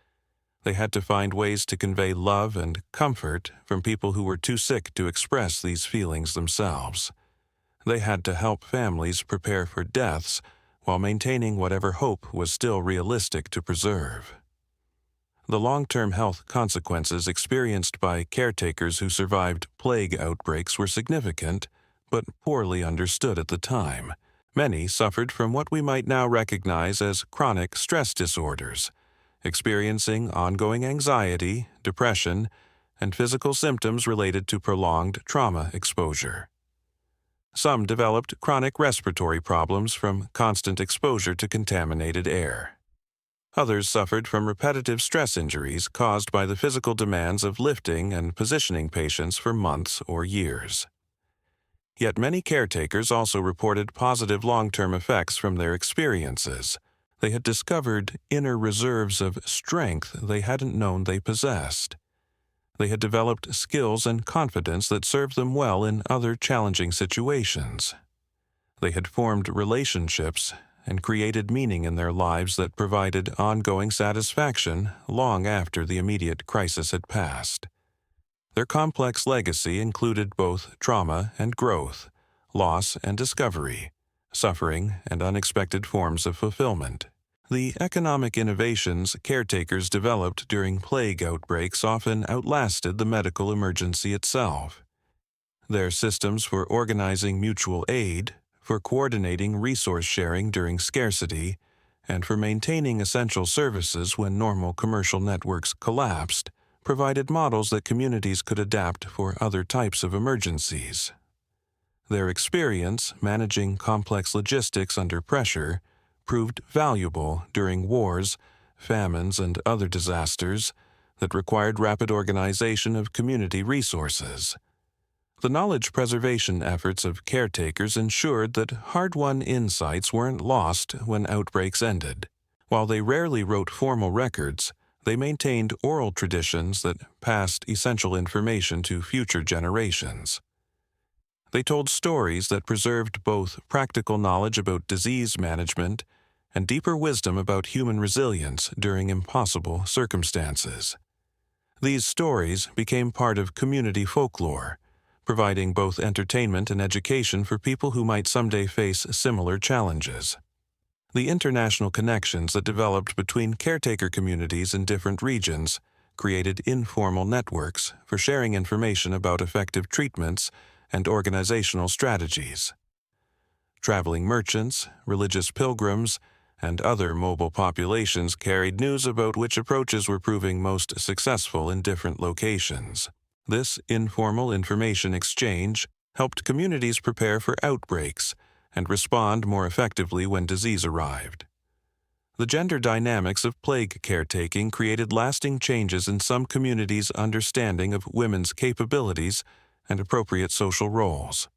They had to find ways to convey love and comfort from people who were too sick to express these feelings themselves. They had to help families prepare for deaths while maintaining whatever hope was still realistic to preserve. The long-term health consequences experienced by caretakers who survived plague outbreaks were significant, but poorly understood at the time. Many suffered from what we might now recognize as chronic stress disorders, experiencing ongoing anxiety, depression, and physical symptoms related to prolonged trauma exposure. Some developed chronic respiratory problems from constant exposure to contaminated air. Others suffered from repetitive stress injuries caused by the physical demands of lifting and positioning patients for months or years. Yet many caretakers also reported positive long-term effects from their experiences. They had discovered inner reserves of strength they hadn't known they possessed. They had developed skills and confidence that served them well in other challenging situations. They had formed relationships and created meaning in their lives that provided ongoing satisfaction long after the immediate crisis had passed. Their complex legacy included both trauma and growth, loss and discovery, suffering and unexpected forms of fulfillment. The economic innovations caretakers developed during plague outbreaks often outlasted the medical emergency itself. Their systems for organizing mutual aid, for coordinating resource sharing during scarcity, and for maintaining essential services when normal commercial networks collapsed, provided models that communities could adapt for other types of emergencies. Their experience managing complex logistics under pressure proved valuable during wars, famines, and other disasters that required rapid organization of community resources. The knowledge preservation efforts of caretakers ensured that hard-won insights weren't lost when outbreaks ended. While they rarely wrote formal records, they maintained oral traditions that passed essential information to future generations. They told stories that preserved both practical knowledge about disease management and deeper wisdom about human resilience during impossible circumstances. These stories became part of community folklore, providing both entertainment and education for people who might someday face similar challenges. The international connections that developed between caretaker communities in different regions created informal networks for sharing information about effective treatments and organizational strategies. Traveling merchants, religious pilgrims, and other mobile populations carried news about which approaches were proving most successful in different locations. This informal information exchange helped communities prepare for outbreaks and respond more effectively when disease arrived. The gender dynamics of plague caretaking created lasting changes in some communities' understanding of women's capabilities and appropriate social roles.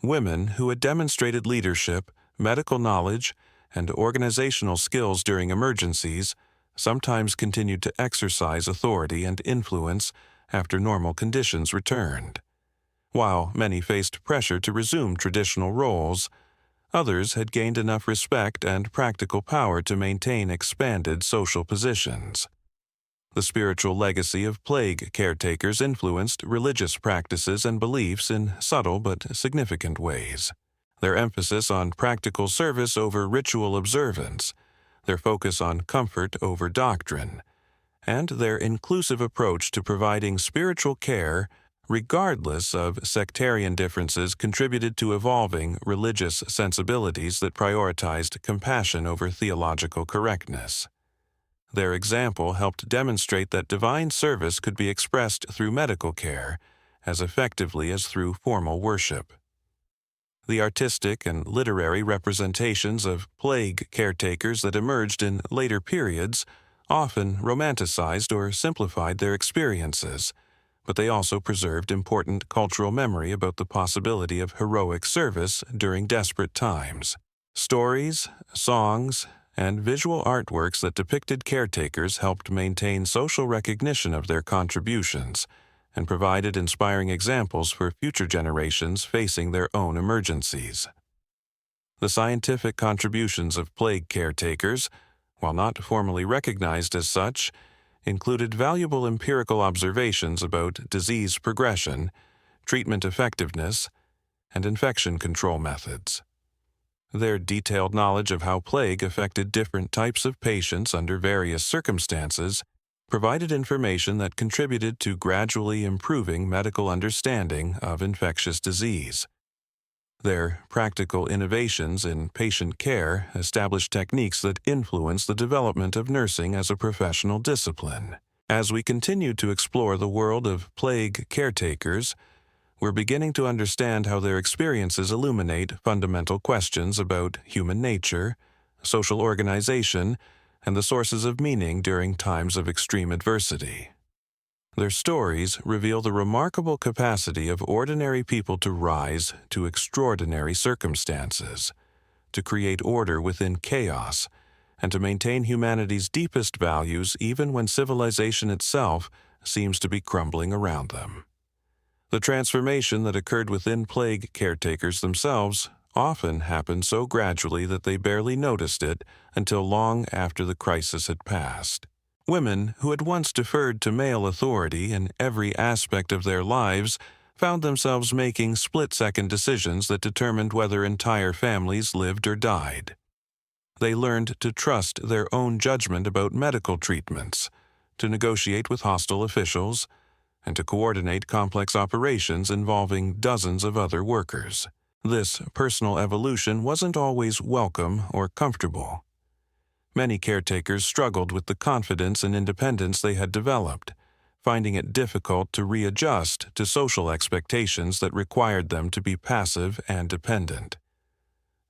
Women who had demonstrated leadership, medical knowledge, and organizational skills during emergencies sometimes continued to exercise authority and influence after normal conditions returned. While many faced pressure to resume traditional roles, others had gained enough respect and practical power to maintain expanded social positions. The spiritual legacy of plague caretakers influenced religious practices and beliefs in subtle but significant ways. Their emphasis on practical service over ritual observance, their focus on comfort over doctrine, and their inclusive approach to providing spiritual care regardless of sectarian differences contributed to evolving religious sensibilities that prioritized compassion over theological correctness. Their example helped demonstrate that divine service could be expressed through medical care as effectively as through formal worship. The artistic and literary representations of plague caretakers that emerged in later periods often romanticized or simplified their experiences, but they also preserved important cultural memory about the possibility of heroic service during desperate times. Stories, songs, and visual artworks that depicted caretakers helped maintain social recognition of their contributions and provided inspiring examples for future generations facing their own emergencies. The scientific contributions of plague caretakers, while not formally recognized as such, included valuable empirical observations about disease progression, treatment effectiveness, and infection control methods. Their detailed knowledge of how plague affected different types of patients under various circumstances provided information that contributed to gradually improving medical understanding of infectious disease. Their practical innovations in patient care established techniques that influence the development of nursing as a professional discipline. As we continue to explore the world of plague caretakers, we're beginning to understand how their experiences illuminate fundamental questions about human nature, social organization, and the sources of meaning during times of extreme adversity. Their stories reveal the remarkable capacity of ordinary people to rise to extraordinary circumstances, to create order within chaos, and to maintain humanity's deepest values even when civilization itself seems to be crumbling around them. The transformation that occurred within plague caretakers themselves often happened so gradually that they barely noticed it until long after the crisis had passed. Women who had once deferred to male authority in every aspect of their lives found themselves making split-second decisions that determined whether entire families lived or died. They learned to trust their own judgment about medical treatments, to negotiate with hostile officials, and to coordinate complex operations involving dozens of other workers. This personal evolution wasn't always welcome or comfortable. Many caretakers struggled with the confidence and independence they had developed, finding it difficult to readjust to social expectations that required them to be passive and dependent.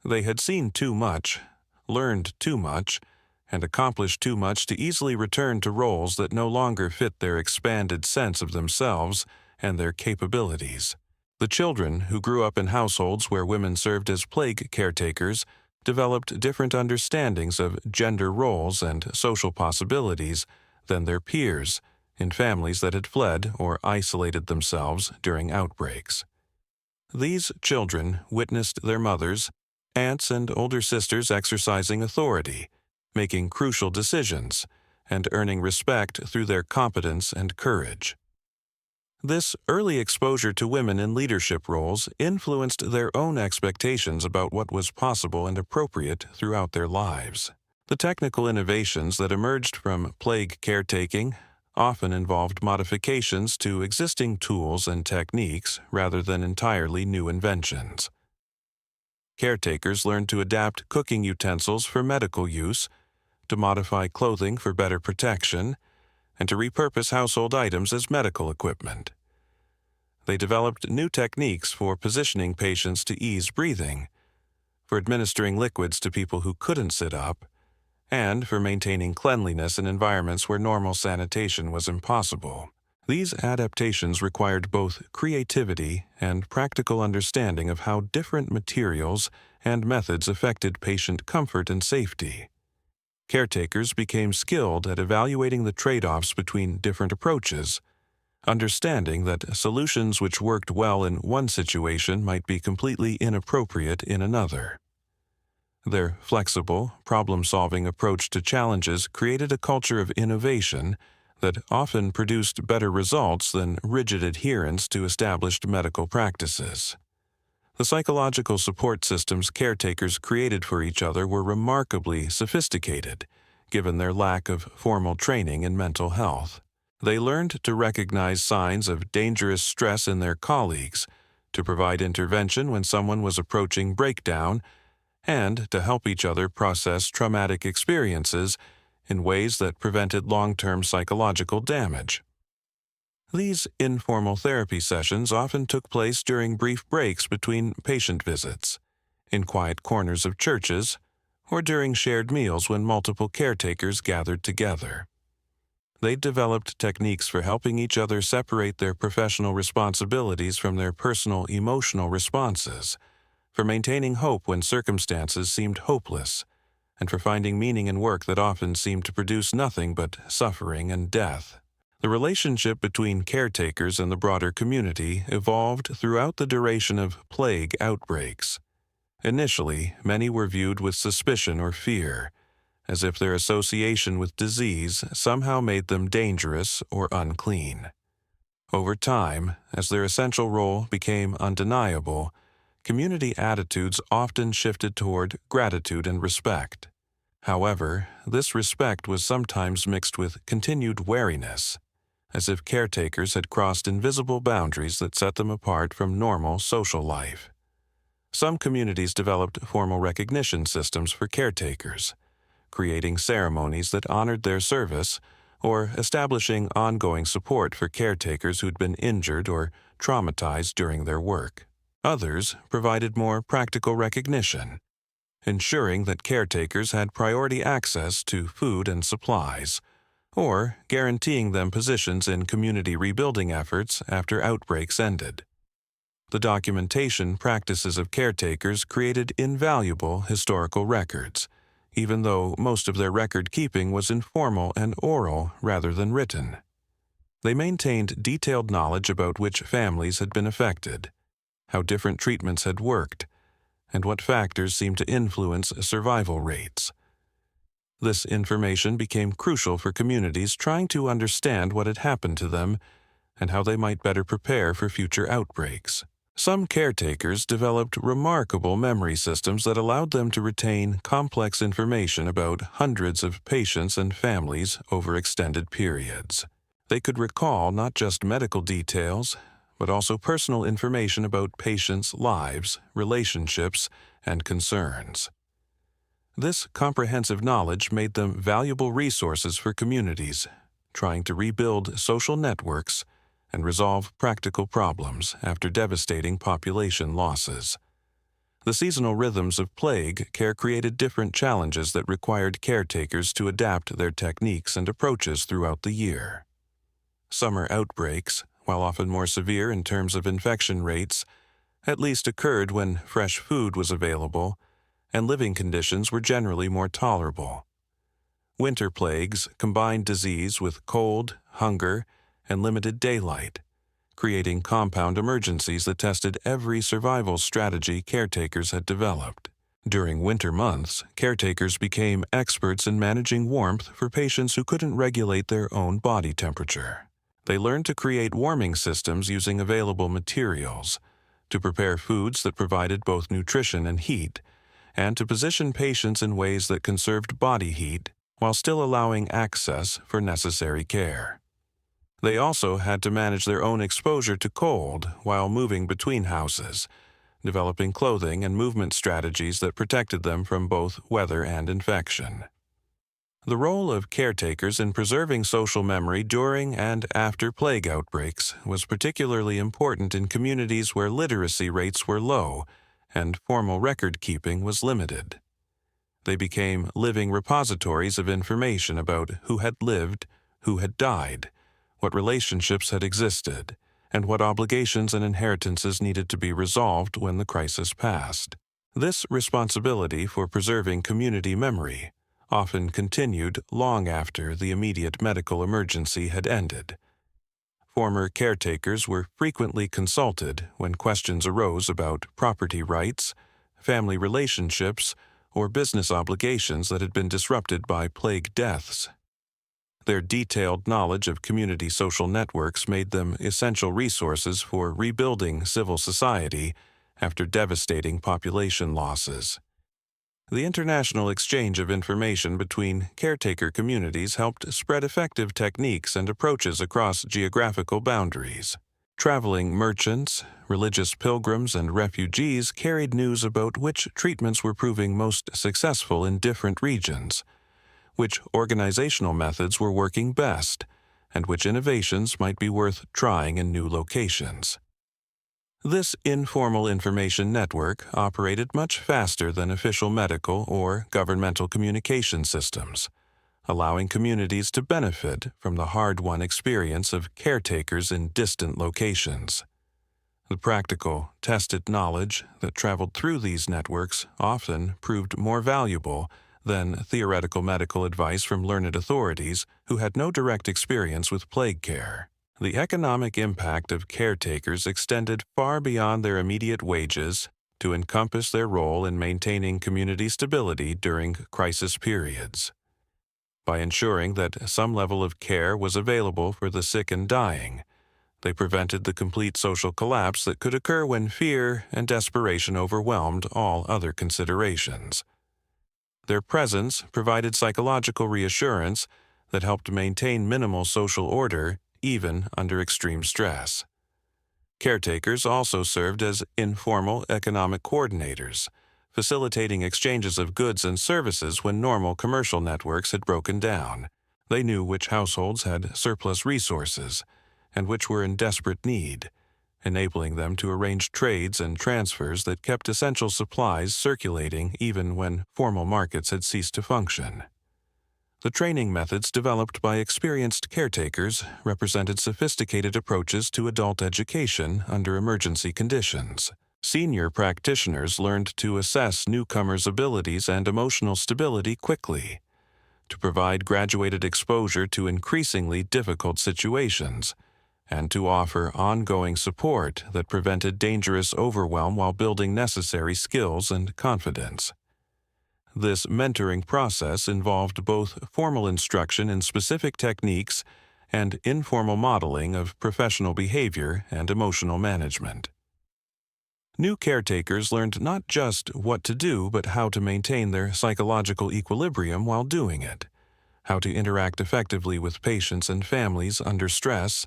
They had seen too much, learned too much, and accomplished too much to easily return to roles that no longer fit their expanded sense of themselves and their capabilities. The children who grew up in households where women served as plague caretakers developed different understandings of gender roles and social possibilities than their peers in families that had fled or isolated themselves during outbreaks. These children witnessed their mothers, aunts, and older sisters exercising authority, making crucial decisions, and earning respect through their competence and courage. This early exposure to women in leadership roles influenced their own expectations about what was possible and appropriate throughout their lives. The technical innovations that emerged from plague caretaking often involved modifications to existing tools and techniques rather than entirely new inventions. Caretakers learned to adapt cooking utensils for medical use, to modify clothing for better protection, and to repurpose household items as medical equipment. They developed new techniques for positioning patients to ease breathing, for administering liquids to people who couldn't sit up, and for maintaining cleanliness in environments where normal sanitation was impossible. These adaptations required both creativity and practical understanding of how different materials and methods affected patient comfort and safety. Caretakers became skilled at evaluating the trade-offs between different approaches, understanding that solutions which worked well in one situation might be completely inappropriate in another. Their flexible, problem-solving approach to challenges created a culture of innovation that often produced better results than rigid adherence to established medical practices. The psychological support systems caretakers created for each other were remarkably sophisticated, given their lack of formal training in mental health. They learned to recognize signs of dangerous stress in their colleagues, to provide intervention when someone was approaching breakdown, and to help each other process traumatic experiences in ways that prevented long-term psychological damage. These informal therapy sessions often took place during brief breaks between patient visits, in quiet corners of churches, or during shared meals when multiple caretakers gathered together. They developed techniques for helping each other separate their professional responsibilities from their personal emotional responses, for maintaining hope when circumstances seemed hopeless, and for finding meaning in work that often seemed to produce nothing but suffering and death. The relationship between caretakers and the broader community evolved throughout the duration of plague outbreaks. Initially, many were viewed with suspicion or fear, as if their association with disease somehow made them dangerous or unclean. Over time, as their essential role became undeniable, community attitudes often shifted toward gratitude and respect. However, this respect was sometimes mixed with continued wariness, as if caretakers had crossed invisible boundaries that set them apart from normal social life. Some communities developed formal recognition systems for caretakers, creating ceremonies that honored their service or establishing ongoing support for caretakers who'd been injured or traumatized during their work. Others provided more practical recognition, ensuring that caretakers had priority access to food and supplies, or guaranteeing them positions in community rebuilding efforts after outbreaks ended. The documentation practices of caretakers created invaluable historical records, even though most of their record-keeping was informal and oral rather than written. They maintained detailed knowledge about which families had been affected, how different treatments had worked, and what factors seemed to influence survival rates. This information became crucial for communities trying to understand what had happened to them and how they might better prepare for future outbreaks. Some caretakers developed remarkable memory systems that allowed them to retain complex information about hundreds of patients and families over extended periods. They could recall not just medical details, but also personal information about patients' lives, relationships, and concerns. This comprehensive knowledge made them valuable resources for communities trying to rebuild social networks and resolve practical problems after devastating population losses. The seasonal rhythms of plague care created different challenges that required caretakers to adapt their techniques and approaches throughout the year. Summer outbreaks, while often more severe in terms of infection rates, at least occurred when fresh food was available and living conditions were generally more tolerable. Winter plagues combined disease with cold, hunger, and limited daylight, creating compound emergencies that tested every survival strategy caretakers had developed. During winter months, caretakers became experts in managing warmth for patients who couldn't regulate their own body temperature. They learned to create warming systems using available materials, to prepare foods that provided both nutrition and heat, and to position patients in ways that conserved body heat while still allowing access for necessary care. They also had to manage their own exposure to cold while moving between houses, developing clothing and movement strategies that protected them from both weather and infection. The role of caretakers in preserving social memory during and after plague outbreaks was particularly important in communities where literacy rates were low and formal record-keeping was limited. They became living repositories of information about who had lived, who had died, what relationships had existed, and what obligations and inheritances needed to be resolved when the crisis passed. This responsibility for preserving community memory often continued long after the immediate medical emergency had ended. Former caretakers were frequently consulted when questions arose about property rights, family relationships, or business obligations that had been disrupted by plague deaths. Their detailed knowledge of community social networks made them essential resources for rebuilding civil society after devastating population losses. The international exchange of information between caretaker communities helped spread effective techniques and approaches across geographical boundaries. Traveling merchants, religious pilgrims, and refugees carried news about which treatments were proving most successful in different regions, which organizational methods were working best, and which innovations might be worth trying in new locations. This informal information network operated much faster than official medical or governmental communication systems, allowing communities to benefit from the hard-won experience of caretakers in distant locations. The practical, tested knowledge that traveled through these networks often proved more valuable than theoretical medical advice from learned authorities who had no direct experience with plague care. The economic impact of caretakers extended far beyond their immediate wages to encompass their role in maintaining community stability during crisis periods. By ensuring that some level of care was available for the sick and dying, they prevented the complete social collapse that could occur when fear and desperation overwhelmed all other considerations. Their presence provided psychological reassurance that helped maintain minimal social order even under extreme stress. Caretakers also served as informal economic coordinators, facilitating exchanges of goods and services when normal commercial networks had broken down. They knew which households had surplus resources and which were in desperate need, enabling them to arrange trades and transfers that kept essential supplies circulating even when formal markets had ceased to function. The training methods developed by experienced caretakers represented sophisticated approaches to adult education under emergency conditions. Senior practitioners learned to assess newcomers' abilities and emotional stability quickly, to provide graduated exposure to increasingly difficult situations, and to offer ongoing support that prevented dangerous overwhelm while building necessary skills and confidence. This mentoring process involved both formal instruction in specific techniques and informal modeling of professional behavior and emotional management. New caretakers learned not just what to do, but how to maintain their psychological equilibrium while doing it, how to interact effectively with patients and families under stress,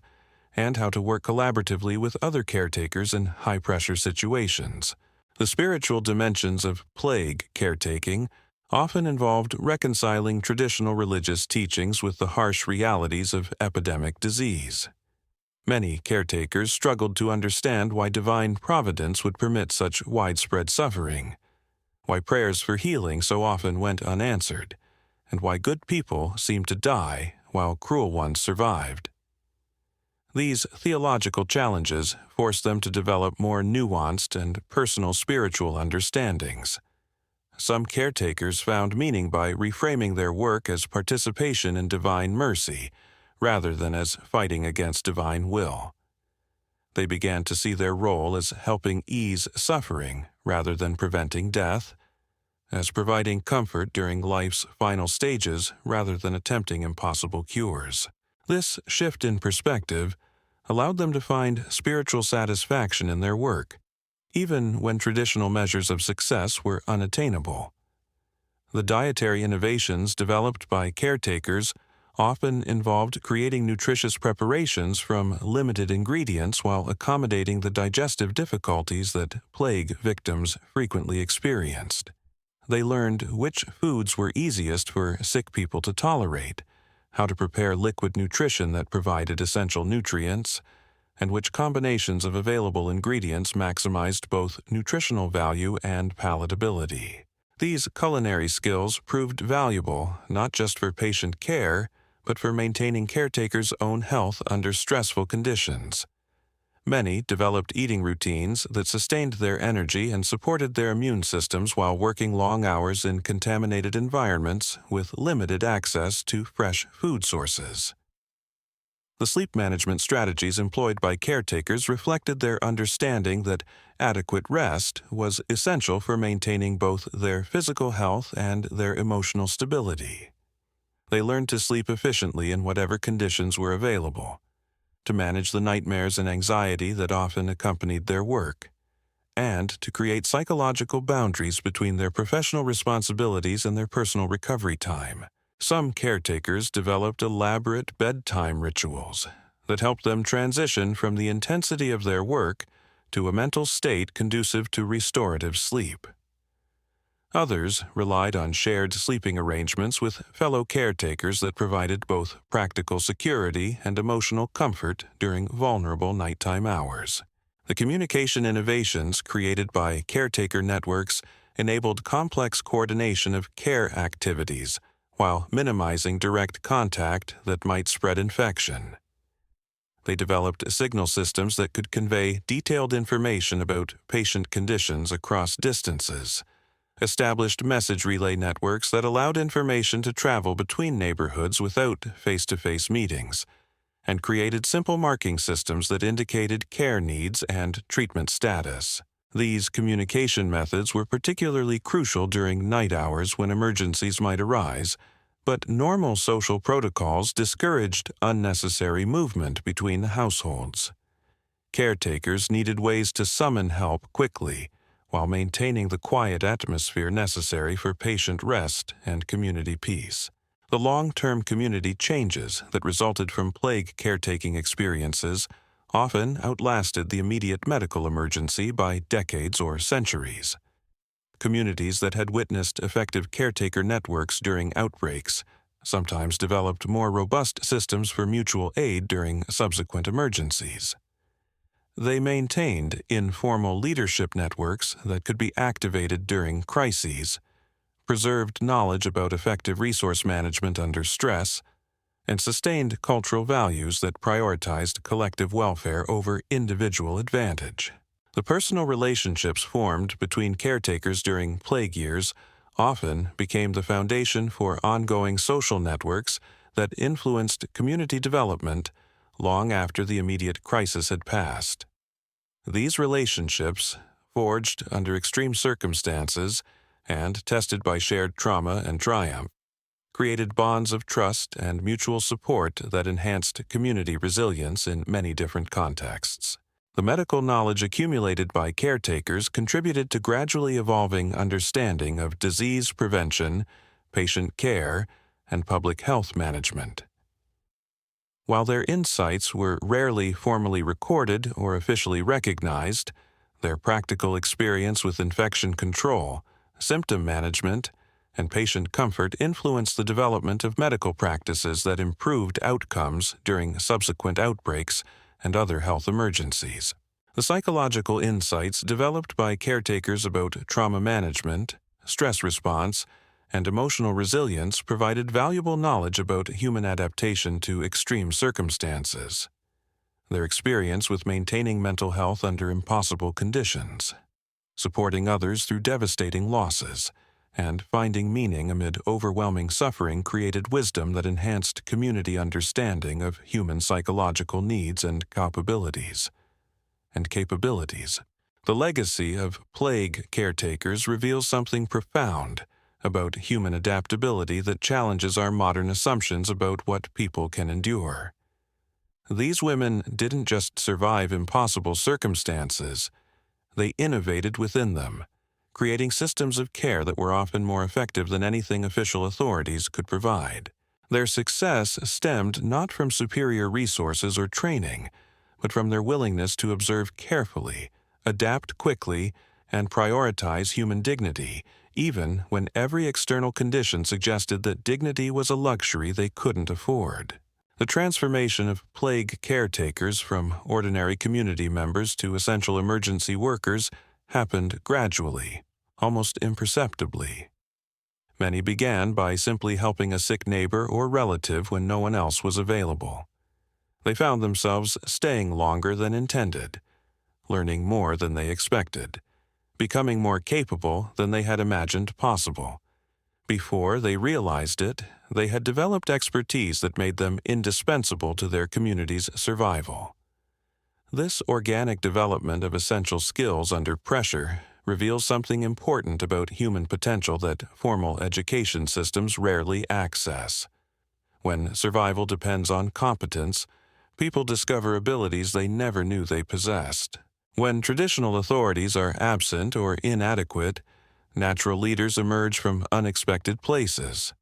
and how to work collaboratively with other caretakers in high-pressure situations. The spiritual dimensions of plague caretaking often involved reconciling traditional religious teachings with the harsh realities of epidemic disease. Many caretakers struggled to understand why divine providence would permit such widespread suffering, why prayers for healing so often went unanswered, and why good people seemed to die while cruel ones survived. These theological challenges forced them to develop more nuanced and personal spiritual understandings. Some caretakers found meaning by reframing their work as participation in divine mercy, rather than as fighting against divine will. They began to see their role as helping ease suffering rather than preventing death, as providing comfort during life's final stages rather than attempting impossible cures. This shift in perspective allowed them to find spiritual satisfaction in their work, even when traditional measures of success were unattainable. The dietary innovations developed by caretakers often involved creating nutritious preparations from limited ingredients while accommodating the digestive difficulties that plague victims frequently experienced. They learned which foods were easiest for sick people to tolerate, how to prepare liquid nutrition that provided essential nutrients, and which combinations of available ingredients maximized both nutritional value and palatability. These culinary skills proved valuable not just for patient care, but for maintaining caretakers' own health under stressful conditions. Many developed eating routines that sustained their energy and supported their immune systems while working long hours in contaminated environments with limited access to fresh food sources. The sleep management strategies employed by caretakers reflected their understanding that adequate rest was essential for maintaining both their physical health and their emotional stability. They learned to sleep efficiently in whatever conditions were available, to manage the nightmares and anxiety that often accompanied their work, and to create psychological boundaries between their professional responsibilities and their personal recovery time. Some caretakers developed elaborate bedtime rituals that helped them transition from the intensity of their work to a mental state conducive to restorative sleep. Others relied on shared sleeping arrangements with fellow caretakers that provided both practical security and emotional comfort during vulnerable nighttime hours. The communication innovations created by caretaker networks enabled complex coordination of care activities while minimizing direct contact that might spread infection. They developed signal systems that could convey detailed information about patient conditions across distances, established message relay networks that allowed information to travel between neighborhoods without face-to-face meetings, and created simple marking systems that indicated care needs and treatment status. These communication methods were particularly crucial during night hours when emergencies might arise, but normal social protocols discouraged unnecessary movement between households. Caretakers needed ways to summon help quickly, while maintaining the quiet atmosphere necessary for patient rest and community peace. The long-term community changes that resulted from plague caretaking experiences often outlasted the immediate medical emergency by decades or centuries. Communities that had witnessed effective caretaker networks during outbreaks sometimes developed more robust systems for mutual aid during subsequent emergencies. They maintained informal leadership networks that could be activated during crises, preserved knowledge about effective resource management under stress, and sustained cultural values that prioritized collective welfare over individual advantage. The personal relationships formed between caretakers during plague years often became the foundation for ongoing social networks that influenced community development long after the immediate crisis had passed. These relationships, forged under extreme circumstances and tested by shared trauma and triumph, created bonds of trust and mutual support that enhanced community resilience in many different contexts. The medical knowledge accumulated by caretakers contributed to gradually evolving understanding of disease prevention, patient care, and public health management. While their insights were rarely formally recorded or officially recognized, their practical experience with infection control, symptom management, and patient comfort influenced the development of medical practices that improved outcomes during subsequent outbreaks and other health emergencies. The psychological insights developed by caretakers about trauma management, stress response, and emotional resilience provided valuable knowledge about human adaptation to extreme circumstances. Their experience with maintaining mental health under impossible conditions, supporting others through devastating losses, and finding meaning amid overwhelming suffering created wisdom that enhanced community understanding of human psychological needs and capabilities. The legacy of plague caretakers reveals something profound about human adaptability that challenges our modern assumptions about what people can endure. These women didn't just survive impossible circumstances, they innovated within them, creating systems of care that were often more effective than anything official authorities could provide. Their success stemmed not from superior resources or training, but from their willingness to observe carefully, adapt quickly, and prioritize human dignity, even when every external condition suggested that dignity was a luxury they couldn't afford. The transformation of plague caretakers from ordinary community members to essential emergency workers happened gradually, almost imperceptibly. Many began by simply helping a sick neighbor or relative when no one else was available. They found themselves staying longer than intended, learning more than they expected, becoming more capable than they had imagined possible. Before they realized it, they had developed expertise that made them indispensable to their community's survival. This organic development of essential skills under pressure reveals something important about human potential that formal education systems rarely access. When survival depends on competence, people discover abilities they never knew they possessed. When traditional authorities are absent or inadequate, natural leaders emerge from unexpected places.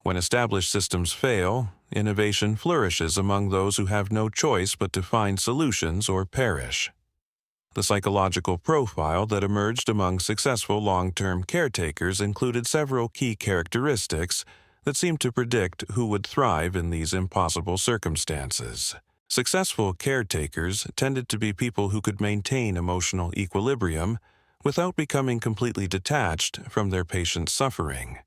When established systems fail, innovation flourishes among those who have no choice but to find solutions or perish. The psychological profile that emerged among successful long-term caretakers included several key characteristics that seemed to predict who would thrive in these impossible circumstances. Successful caretakers tended to be people who could maintain emotional equilibrium without becoming completely detached from their patient's suffering.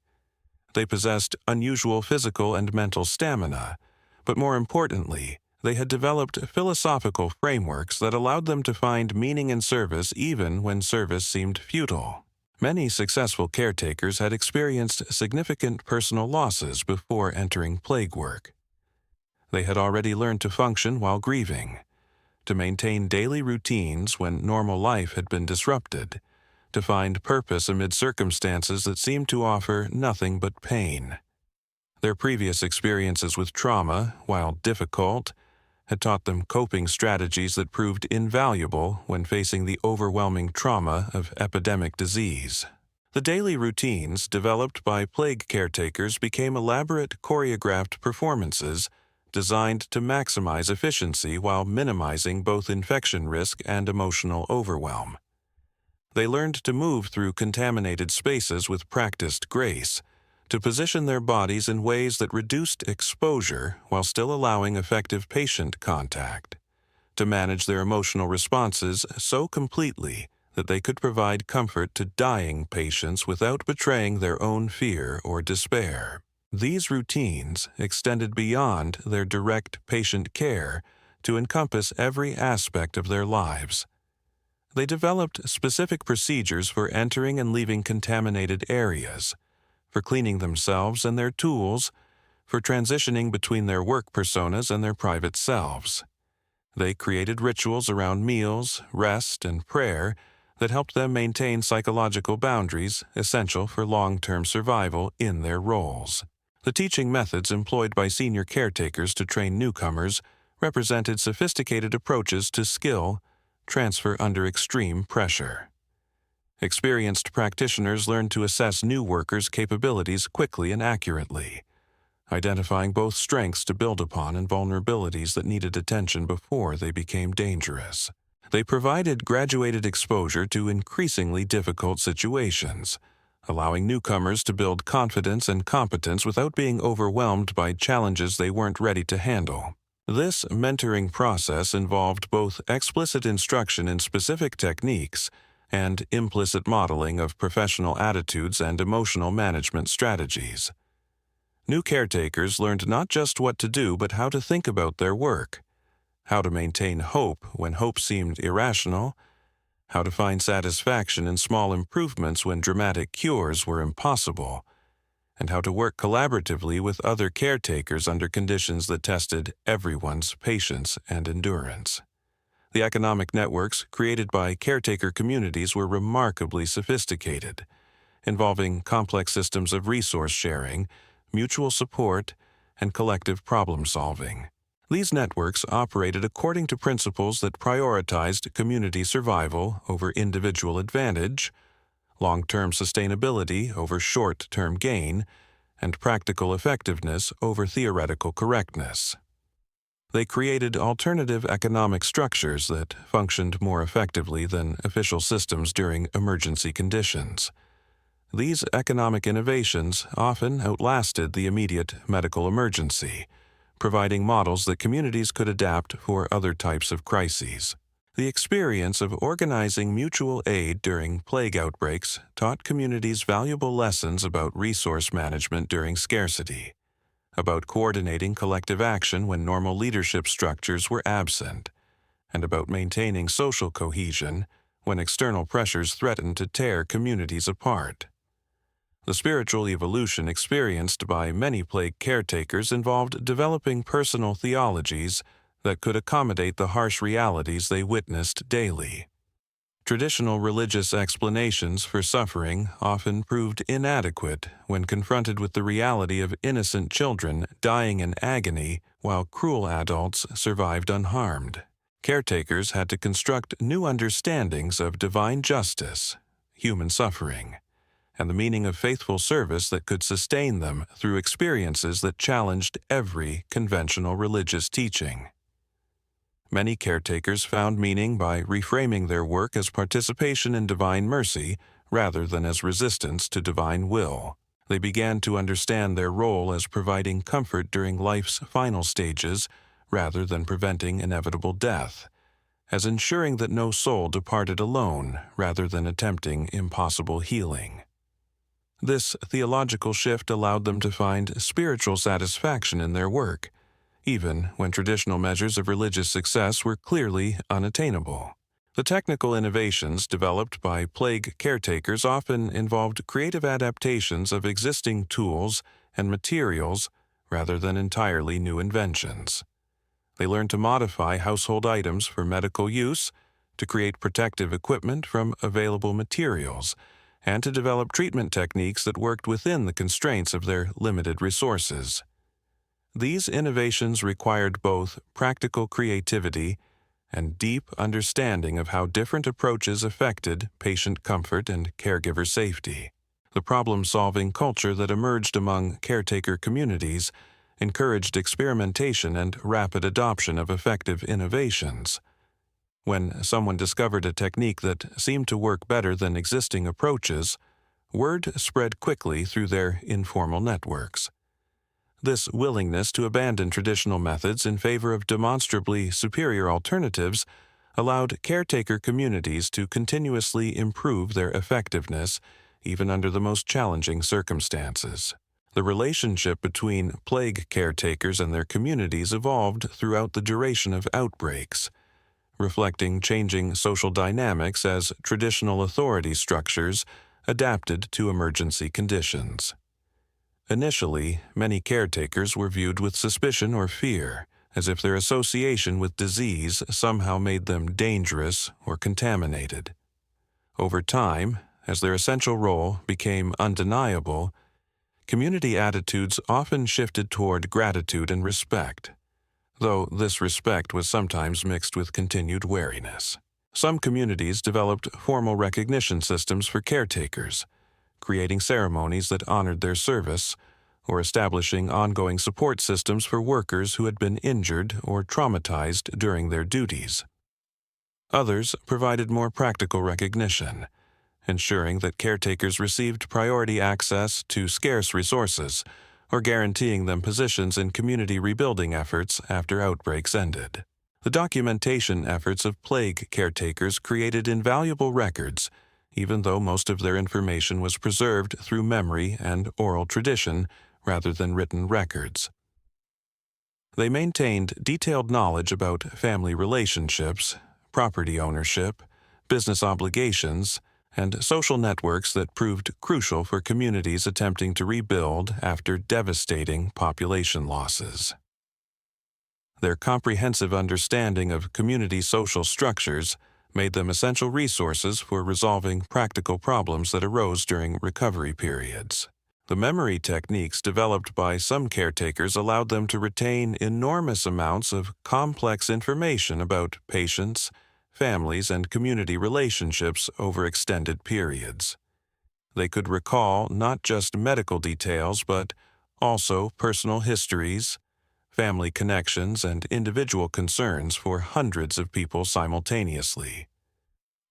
They possessed unusual physical and mental stamina, but more importantly, they had developed philosophical frameworks that allowed them to find meaning in service even when service seemed futile. Many successful caretakers had experienced significant personal losses before entering plague work. They had already learned to function while grieving, to maintain daily routines when normal life had been disrupted, to find purpose amid circumstances that seemed to offer nothing but pain. Their previous experiences with trauma, while difficult, had taught them coping strategies that proved invaluable when facing the overwhelming trauma of epidemic disease. The daily routines developed by plague caretakers became elaborate choreographed performances designed to maximize efficiency while minimizing both infection risk and emotional overwhelm. They learned to move through contaminated spaces with practiced grace, to position their bodies in ways that reduced exposure while still allowing effective patient contact, to manage their emotional responses so completely that they could provide comfort to dying patients without betraying their own fear or despair. These routines extended beyond their direct patient care to encompass every aspect of their lives. They developed specific procedures for entering and leaving contaminated areas, for cleaning themselves and their tools, for transitioning between their work personas and their private selves. They created rituals around meals, rest, and prayer that helped them maintain psychological boundaries essential for long-term survival in their roles. The teaching methods employed by senior caretakers to train newcomers represented sophisticated approaches to skill transfer under extreme pressure. Experienced practitioners learned to assess new workers' capabilities quickly and accurately, identifying both strengths to build upon and vulnerabilities that needed attention before they became dangerous. They provided graduated exposure to increasingly difficult situations, allowing newcomers to build confidence and competence without being overwhelmed by challenges they weren't ready to handle. This mentoring process involved both explicit instruction in specific techniques and implicit modeling of professional attitudes and emotional management strategies. New caretakers learned not just what to do, but how to think about their work, how to maintain hope when hope seemed irrational, how to find satisfaction in small improvements when dramatic cures were impossible, and how to work collaboratively with other caretakers under conditions that tested everyone's patience and endurance. The economic networks created by caretaker communities were remarkably sophisticated, involving complex systems of resource sharing, mutual support, and collective problem-solving. These networks operated according to principles that prioritized community survival over individual advantage, long-term sustainability over short-term gain, and practical effectiveness over theoretical correctness. They created alternative economic structures that functioned more effectively than official systems during emergency conditions. These economic innovations often outlasted the immediate medical emergency, providing models that communities could adapt for other types of crises. The experience of organizing mutual aid during plague outbreaks taught communities valuable lessons about resource management during scarcity, about coordinating collective action when normal leadership structures were absent, and about maintaining social cohesion when external pressures threatened to tear communities apart. The spiritual evolution experienced by many plague caretakers involved developing personal theologies that could accommodate the harsh realities they witnessed daily. Traditional religious explanations for suffering often proved inadequate when confronted with the reality of innocent children dying in agony while cruel adults survived unharmed. Caretakers had to construct new understandings of divine justice, human suffering, and the meaning of faithful service that could sustain them through experiences that challenged every conventional religious teaching. Many caretakers found meaning by reframing their work as participation in divine mercy rather than as resistance to divine will. They began to understand their role as providing comfort during life's final stages rather than preventing inevitable death, as ensuring that no soul departed alone rather than attempting impossible healing. This theological shift allowed them to find spiritual satisfaction in their work, even when traditional measures of religious success were clearly unattainable. The technical innovations developed by plague caretakers often involved creative adaptations of existing tools and materials rather than entirely new inventions. They learned to modify household items for medical use, to create protective equipment from available materials, and to develop treatment techniques that worked within the constraints of their limited resources. These innovations required both practical creativity and deep understanding of how different approaches affected patient comfort and caregiver safety. The problem-solving culture that emerged among caretaker communities encouraged experimentation and rapid adoption of effective innovations. When someone discovered a technique that seemed to work better than existing approaches, word spread quickly through their informal networks. This willingness to abandon traditional methods in favor of demonstrably superior alternatives allowed caretaker communities to continuously improve their effectiveness, even under the most challenging circumstances. The relationship between plague caretakers and their communities evolved throughout the duration of outbreaks, reflecting changing social dynamics as traditional authority structures adapted to emergency conditions. Initially, many caretakers were viewed with suspicion or fear, as if their association with disease somehow made them dangerous or contaminated. Over time, as their essential role became undeniable, community attitudes often shifted toward gratitude and respect, though this respect was sometimes mixed with continued wariness. Some communities developed formal recognition systems for caretakers, creating ceremonies that honored their service, or establishing ongoing support systems for workers who had been injured or traumatized during their duties. Others provided more practical recognition, ensuring that caretakers received priority access to scarce resources, or guaranteeing them positions in community rebuilding efforts after outbreaks ended. The documentation efforts of plague caretakers created invaluable records, even though most of their information was preserved through memory and oral tradition rather than written records. They maintained detailed knowledge about family relationships, property ownership, business obligations, and social networks that proved crucial for communities attempting to rebuild after devastating population losses. Their comprehensive understanding of community social structures made them essential resources for resolving practical problems that arose during recovery periods. The memory techniques developed by some caretakers allowed them to retain enormous amounts of complex information about patients, families, and community relationships over extended periods. They could recall not just medical details, but also personal histories, family connections, and individual concerns for hundreds of people simultaneously.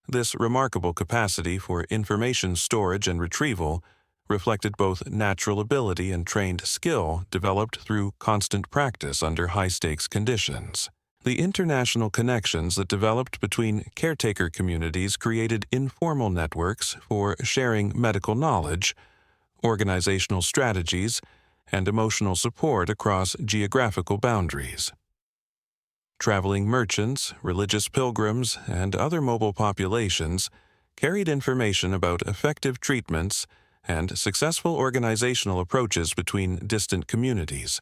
This remarkable capacity for information storage and retrieval reflected both natural ability and trained skill developed through constant practice under high-stakes conditions. The international connections that developed between caretaker communities created informal networks for sharing medical knowledge, organizational strategies, and emotional support across geographical boundaries. Traveling merchants, religious pilgrims, and other mobile populations carried information about effective treatments and successful organizational approaches between distant communities,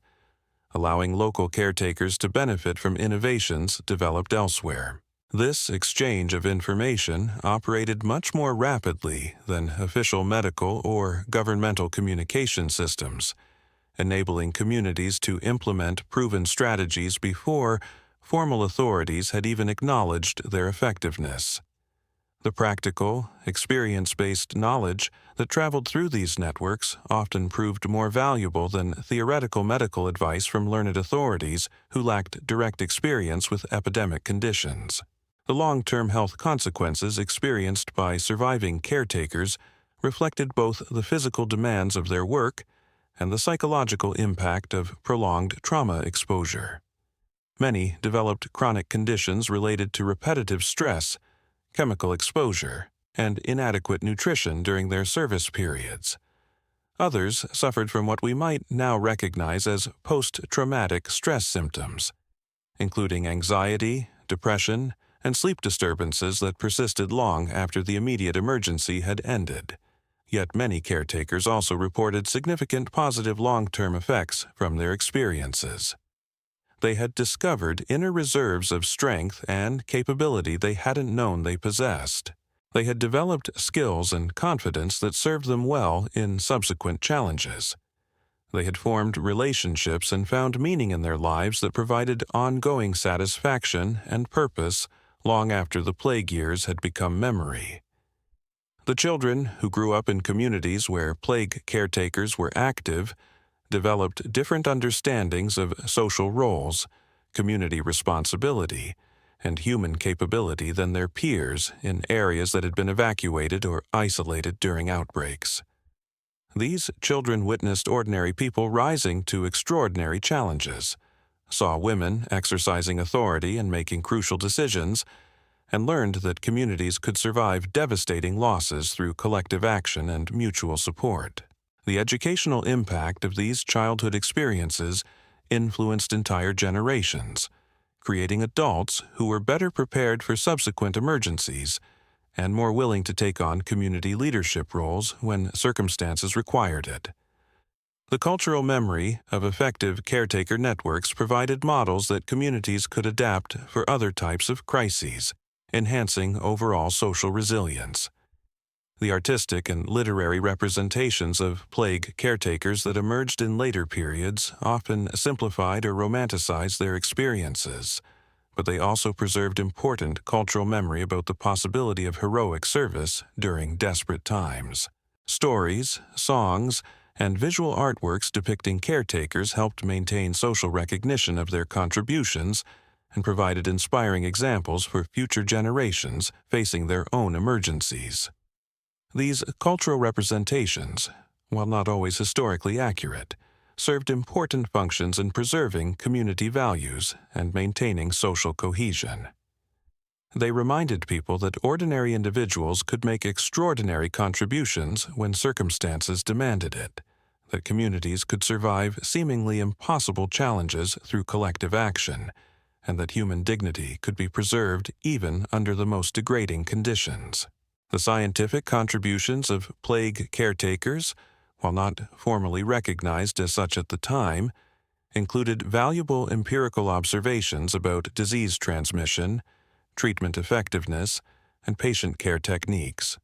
allowing local caretakers to benefit from innovations developed elsewhere. This exchange of information operated much more rapidly than official medical or governmental communication systems, enabling communities to implement proven strategies before formal authorities had even acknowledged their effectiveness. The practical, experience-based knowledge that traveled through these networks often proved more valuable than theoretical medical advice from learned authorities who lacked direct experience with epidemic conditions. The long-term health consequences experienced by surviving caretakers reflected both the physical demands of their work and the psychological impact of prolonged trauma exposure. Many developed chronic conditions related to repetitive stress, chemical exposure, and inadequate nutrition during their service periods. Others suffered from what we might now recognize as post-traumatic stress symptoms, including anxiety, depression, and sleep disturbances that persisted long after the immediate emergency had ended. Yet many caretakers also reported significant positive long-term effects from their experiences. They had discovered inner reserves of strength and capability they hadn't known they possessed. They had developed skills and confidence that served them well in subsequent challenges. They had formed relationships and found meaning in their lives that provided ongoing satisfaction and purpose long after the plague years had become memory. The children who grew up in communities where plague caretakers were active developed different understandings of social roles, community responsibility, and human capability than their peers in areas that had been evacuated or isolated during outbreaks. These children witnessed ordinary people rising to extraordinary challenges, saw women exercising authority and making crucial decisions, and learned that communities could survive devastating losses through collective action and mutual support. The educational impact of these childhood experiences influenced entire generations, creating adults who were better prepared for subsequent emergencies and more willing to take on community leadership roles when circumstances required it. The cultural memory of effective caretaker networks provided models that communities could adapt for other types of crises, enhancing overall social resilience. The artistic and literary representations of plague caretakers that emerged in later periods often simplified or romanticized their experiences, but they also preserved important cultural memory about the possibility of heroic service during desperate times. Stories, songs, and visual artworks depicting caretakers helped maintain social recognition of their contributions and provided inspiring examples for future generations facing their own emergencies. These cultural representations, while not always historically accurate, served important functions in preserving community values and maintaining social cohesion. They reminded people that ordinary individuals could make extraordinary contributions when circumstances demanded it, that communities could survive seemingly impossible challenges through collective action, and that human dignity could be preserved even under the most degrading conditions. The scientific contributions of plague caretakers, while not formally recognized as such at the time, included valuable empirical observations about disease transmission, treatment effectiveness, and patient care techniques.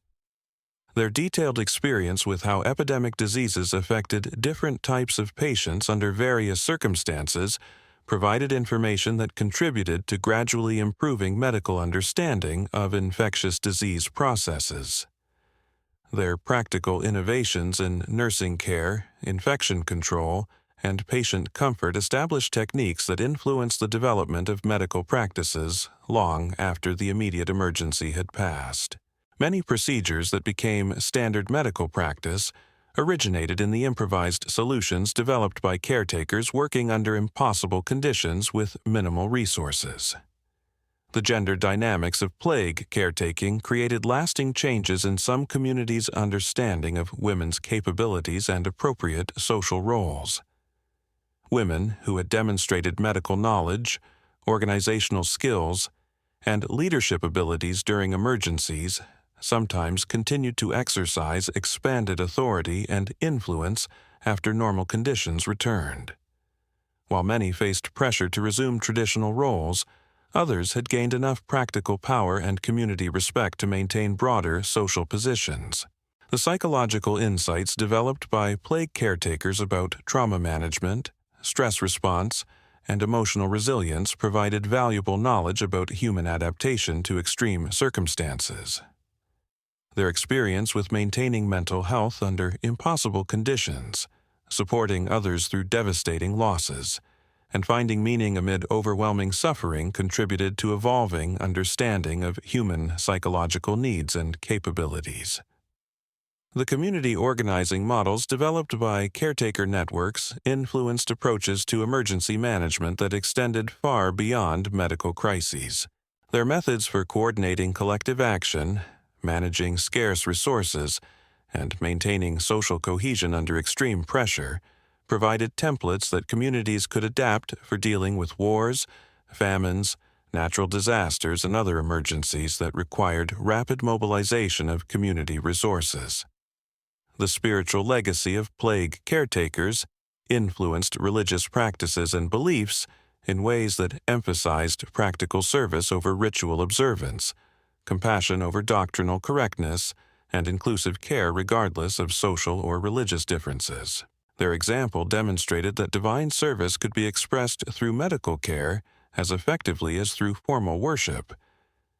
Their detailed experience with how epidemic diseases affected different types of patients under various circumstances provided information that contributed to gradually improving medical understanding of infectious disease processes. Their practical innovations in nursing care, infection control, and patient comfort established techniques that influenced the development of medical practices long after the immediate emergency had passed. Many procedures that became standard medical practice originated in the improvised solutions developed by caretakers working under impossible conditions with minimal resources. The gender dynamics of plague caretaking created lasting changes in some communities' understanding of women's capabilities and appropriate social roles. Women who had demonstrated medical knowledge, organizational skills, and leadership abilities during emergencies sometimes continued to exercise expanded authority and influence after normal conditions returned. While many faced pressure to resume traditional roles, others had gained enough practical power and community respect to maintain broader social positions. The psychological insights developed by plague caretakers about trauma management, stress response, and emotional resilience provided valuable knowledge about human adaptation to extreme circumstances. Their experience with maintaining mental health under impossible conditions, supporting others through devastating losses, and finding meaning amid overwhelming suffering contributed to evolving understanding of human psychological needs and capabilities. The community organizing models developed by caretaker networks influenced approaches to emergency management that extended far beyond medical crises. Their methods for coordinating collective action, managing scarce resources, and maintaining social cohesion under extreme pressure provided templates that communities could adapt for dealing with wars, famines, natural disasters, and other emergencies that required rapid mobilization of community resources. The spiritual legacy of plague caretakers influenced religious practices and beliefs in ways that emphasized practical service over ritual observance, compassion over doctrinal correctness, and inclusive care regardless of social or religious differences. Their example demonstrated that divine service could be expressed through medical care as effectively as through formal worship,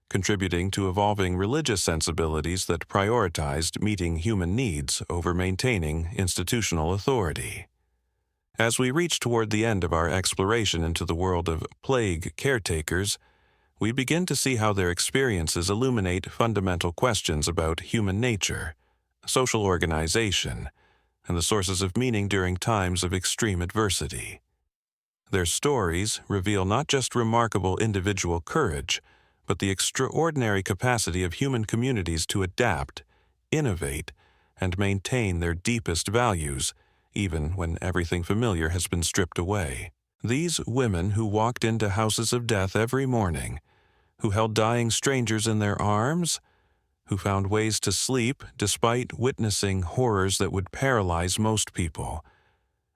contributing to evolving religious sensibilities that prioritized meeting human needs over maintaining institutional authority. As we reach toward the end of our exploration into the world of plague caretakers, we begin to see how their experiences illuminate fundamental questions about human nature, social organization, and the sources of meaning during times of extreme adversity. Their stories reveal not just remarkable individual courage, but the extraordinary capacity of human communities to adapt, innovate, and maintain their deepest values, even when everything familiar has been stripped away. These women who walked into houses of death every morning, who held dying strangers in their arms, who found ways to sleep despite witnessing horrors that would paralyze most people,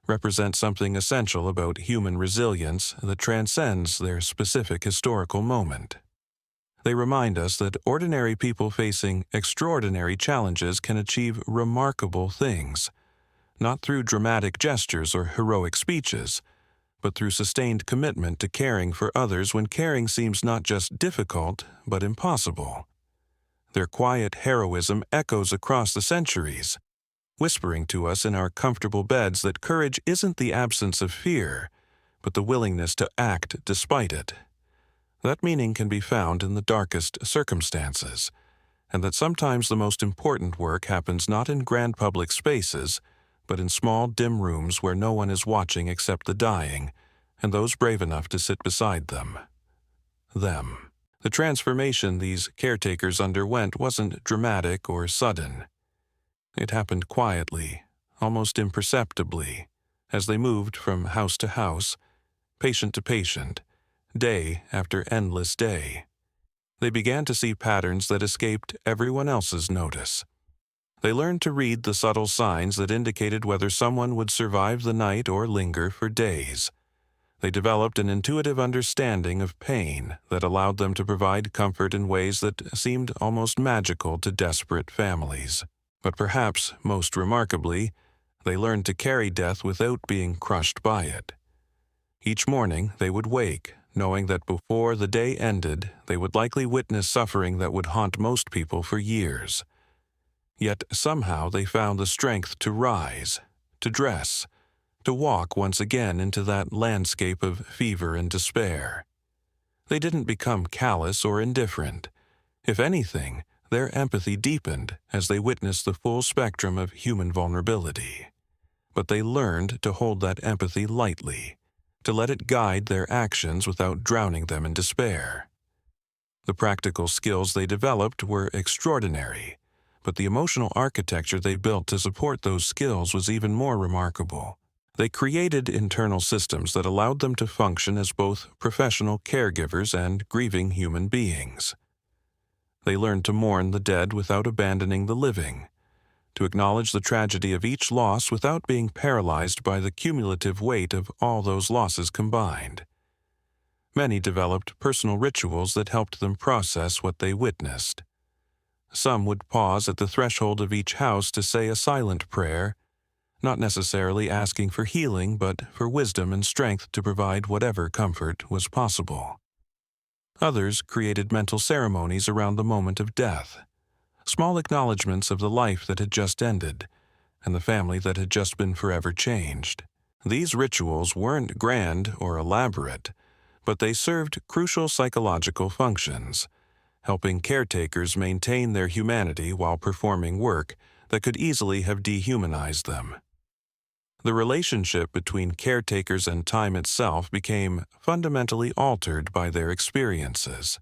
represent something essential about human resilience that transcends their specific historical moment. They remind us that ordinary people facing extraordinary challenges can achieve remarkable things, not through dramatic gestures or heroic speeches, but through sustained commitment to caring for others when caring seems not just difficult, but impossible. Their quiet heroism echoes across the centuries, whispering to us in our comfortable beds that courage isn't the absence of fear, but the willingness to act despite it. That meaning can be found in the darkest circumstances, and that sometimes the most important work happens not in grand public spaces, but in small, dim rooms where no one is watching except the dying, and those brave enough to sit beside them. The transformation these caretakers underwent wasn't dramatic or sudden. It happened quietly, almost imperceptibly, as they moved from house to house, patient to patient, day after endless day. They began to see patterns that escaped everyone else's notice. They learned to read the subtle signs that indicated whether someone would survive the night or linger for days. They developed an intuitive understanding of pain that allowed them to provide comfort in ways that seemed almost magical to desperate families. But perhaps most remarkably, they learned to carry death without being crushed by it. Each morning they would wake, knowing that before the day ended, they would likely witness suffering that would haunt most people for years. Yet somehow they found the strength to rise, to dress, to walk once again into that landscape of fever and despair. They didn't become callous or indifferent. If anything, their empathy deepened as they witnessed the full spectrum of human vulnerability. But they learned to hold that empathy lightly, to let it guide their actions without drowning them in despair. The practical skills they developed were extraordinary, but the emotional architecture they built to support those skills was even more remarkable. They created internal systems that allowed them to function as both professional caregivers and grieving human beings. They learned to mourn the dead without abandoning the living, to acknowledge the tragedy of each loss without being paralyzed by the cumulative weight of all those losses combined. Many developed personal rituals that helped them process what they witnessed. Some would pause at the threshold of each house to say a silent prayer, not necessarily asking for healing, but for wisdom and strength to provide whatever comfort was possible. Others created mental ceremonies around the moment of death, small acknowledgments of the life that had just ended, and the family that had just been forever changed. These rituals weren't grand or elaborate, but they served crucial psychological functions, helping caretakers maintain their humanity while performing work that could easily have dehumanized them. The relationship between caretakers and time itself became fundamentally altered by their experiences.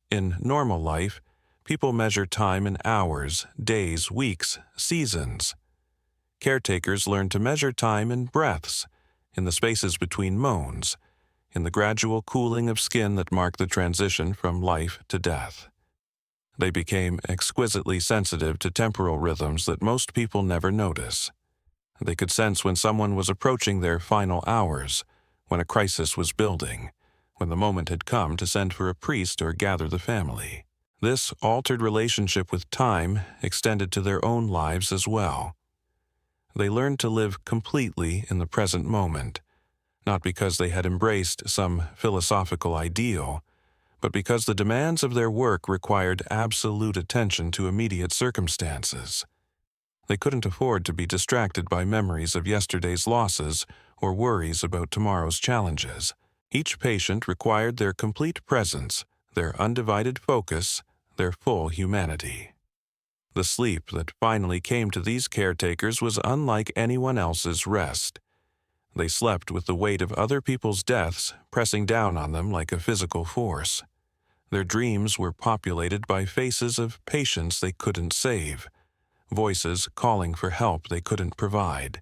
In normal life, people measure time in hours, days, weeks, seasons. Caretakers learn to measure time in breaths, in the spaces between moans, in the gradual cooling of skin that mark the transition from life to death. They became exquisitely sensitive to temporal rhythms that most people never notice. They could sense when someone was approaching their final hours, when a crisis was building, when the moment had come to send for a priest or gather the family. This altered relationship with time extended to their own lives as well. They learned to live completely in the present moment, not because they had embraced some philosophical ideal, but because the demands of their work required absolute attention to immediate circumstances. They couldn't afford to be distracted by memories of yesterday's losses or worries about tomorrow's challenges. Each patient required their complete presence, their undivided focus, their full humanity. The sleep that finally came to these caretakers was unlike anyone else's rest. They slept with the weight of other people's deaths pressing down on them like a physical force. Their dreams were populated by faces of patients they couldn't save, voices calling for help they couldn't provide,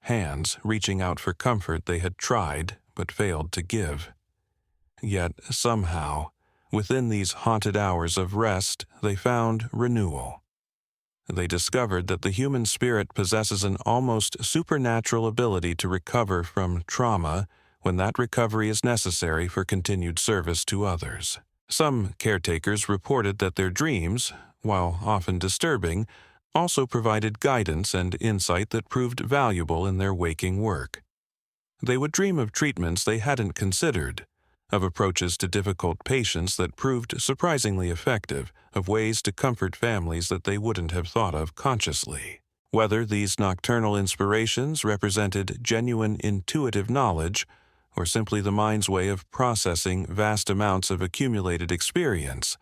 hands reaching out for comfort they had tried but failed to give. Yet, somehow, within these haunted hours of rest, they found renewal. They discovered that the human spirit possesses an almost supernatural ability to recover from trauma when that recovery is necessary for continued service to others. Some caretakers reported that their dreams, while often disturbing, also provided guidance and insight that proved valuable in their waking work. They would dream of treatments they hadn't considered, of approaches to difficult patients that proved surprisingly effective, of ways to comfort families that they wouldn't have thought of consciously. Whether these nocturnal inspirations represented genuine intuitive knowledge or simply the mind's way of processing vast amounts of accumulated experience,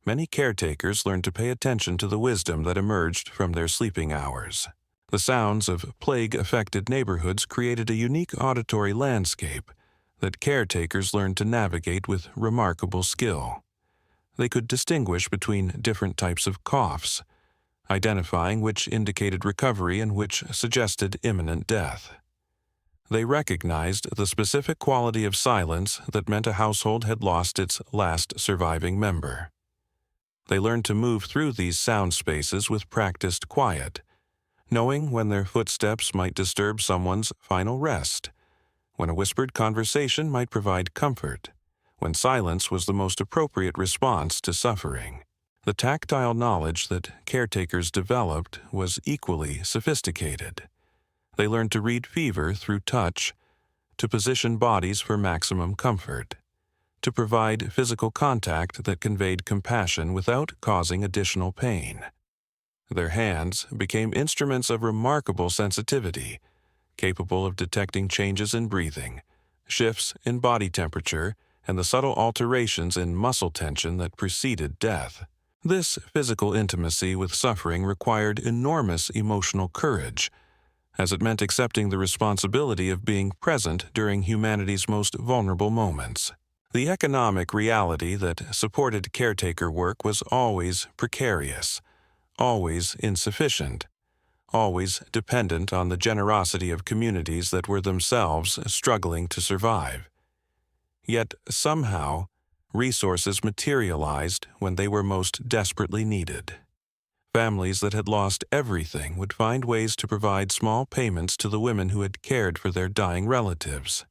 many caretakers learned to pay attention to the wisdom that emerged from their sleeping hours. The sounds of plague-affected neighborhoods created a unique auditory landscape that caretakers learned to navigate with remarkable skill. They could distinguish between different types of coughs, identifying which indicated recovery and which suggested imminent death. They recognized the specific quality of silence that meant a household had lost its last surviving member. They learned to move through these sound spaces with practiced quiet, knowing when their footsteps might disturb someone's final rest, when a whispered conversation might provide comfort, when silence was the most appropriate response to suffering. The tactile knowledge that caretakers developed was equally sophisticated. They learned to read fever through touch, to position bodies for maximum comfort, to provide physical contact that conveyed compassion without causing additional pain. Their hands became instruments of remarkable sensitivity, capable of detecting changes in breathing, shifts in body temperature, and the subtle alterations in muscle tension that preceded death. This physical intimacy with suffering required enormous emotional courage, as it meant accepting the responsibility of being present during humanity's most vulnerable moments. The economic reality that supported caretaker work was always precarious, always insufficient, always dependent on the generosity of communities that were themselves struggling to survive. Yet, somehow, resources materialized when they were most desperately needed. Families that had lost everything would find ways to provide small payments to the women who had cared for their dying relatives.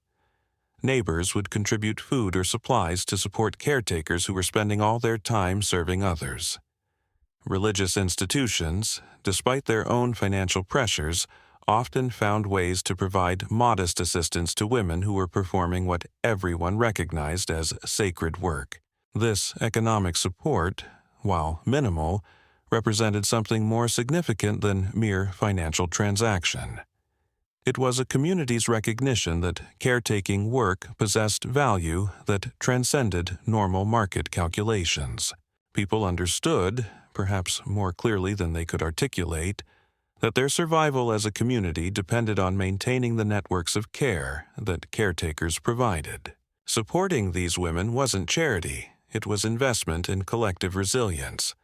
Neighbors would contribute food or supplies to support caretakers who were spending all their time serving others. Religious institutions, despite their own financial pressures, often found ways to provide modest assistance to women who were performing what everyone recognized as sacred work. This economic support, while minimal, represented something more significant than mere financial transaction. It was a community's recognition that caretaking work possessed value that transcended normal market calculations. People understood, perhaps more clearly than they could articulate, that their survival as a community depended on maintaining the networks of care that caretakers provided. Supporting these women wasn't charity, it was investment in collective resilience.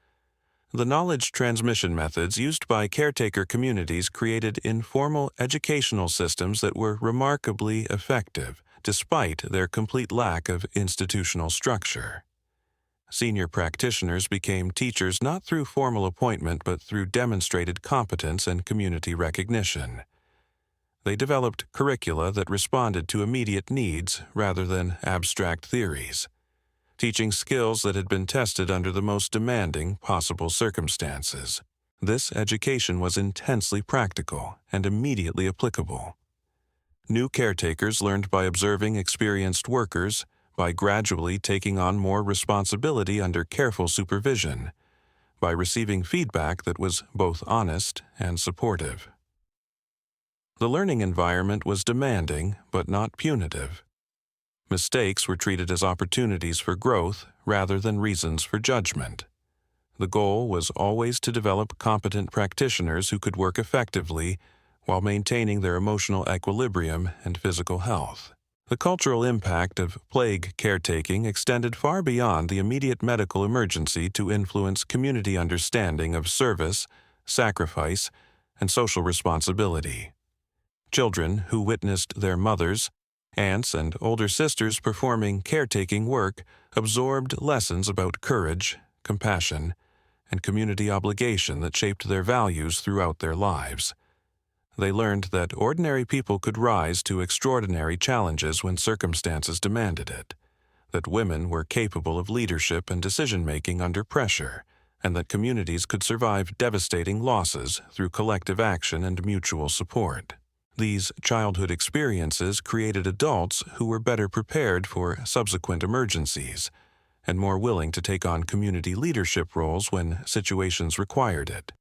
The knowledge transmission methods used by caretaker communities created informal educational systems that were remarkably effective, despite their complete lack of institutional structure. Senior practitioners became teachers not through formal appointment but through demonstrated competence and community recognition. They developed curricula that responded to immediate needs rather than abstract theories, teaching skills that had been tested under the most demanding possible circumstances. This education was intensely practical and immediately applicable. New caretakers learned by observing experienced workers, by gradually taking on more responsibility under careful supervision, by receiving feedback that was both honest and supportive. The learning environment was demanding but not punitive. Mistakes were treated as opportunities for growth rather than reasons for judgment. The goal was always to develop competent practitioners who could work effectively while maintaining their emotional equilibrium and physical health. The cultural impact of plague caretaking extended far beyond the immediate medical emergency to influence community understanding of service, sacrifice, and social responsibility. Children who witnessed their mothers, aunts, and older sisters performing caretaking work absorbed lessons about courage, compassion, and community obligation that shaped their values throughout their lives. They learned that ordinary people could rise to extraordinary challenges when circumstances demanded it, that women were capable of leadership and decision-making under pressure, and that communities could survive devastating losses through collective action and mutual support. These childhood experiences created adults who were better prepared for subsequent emergencies and more willing to take on community leadership roles when situations required it.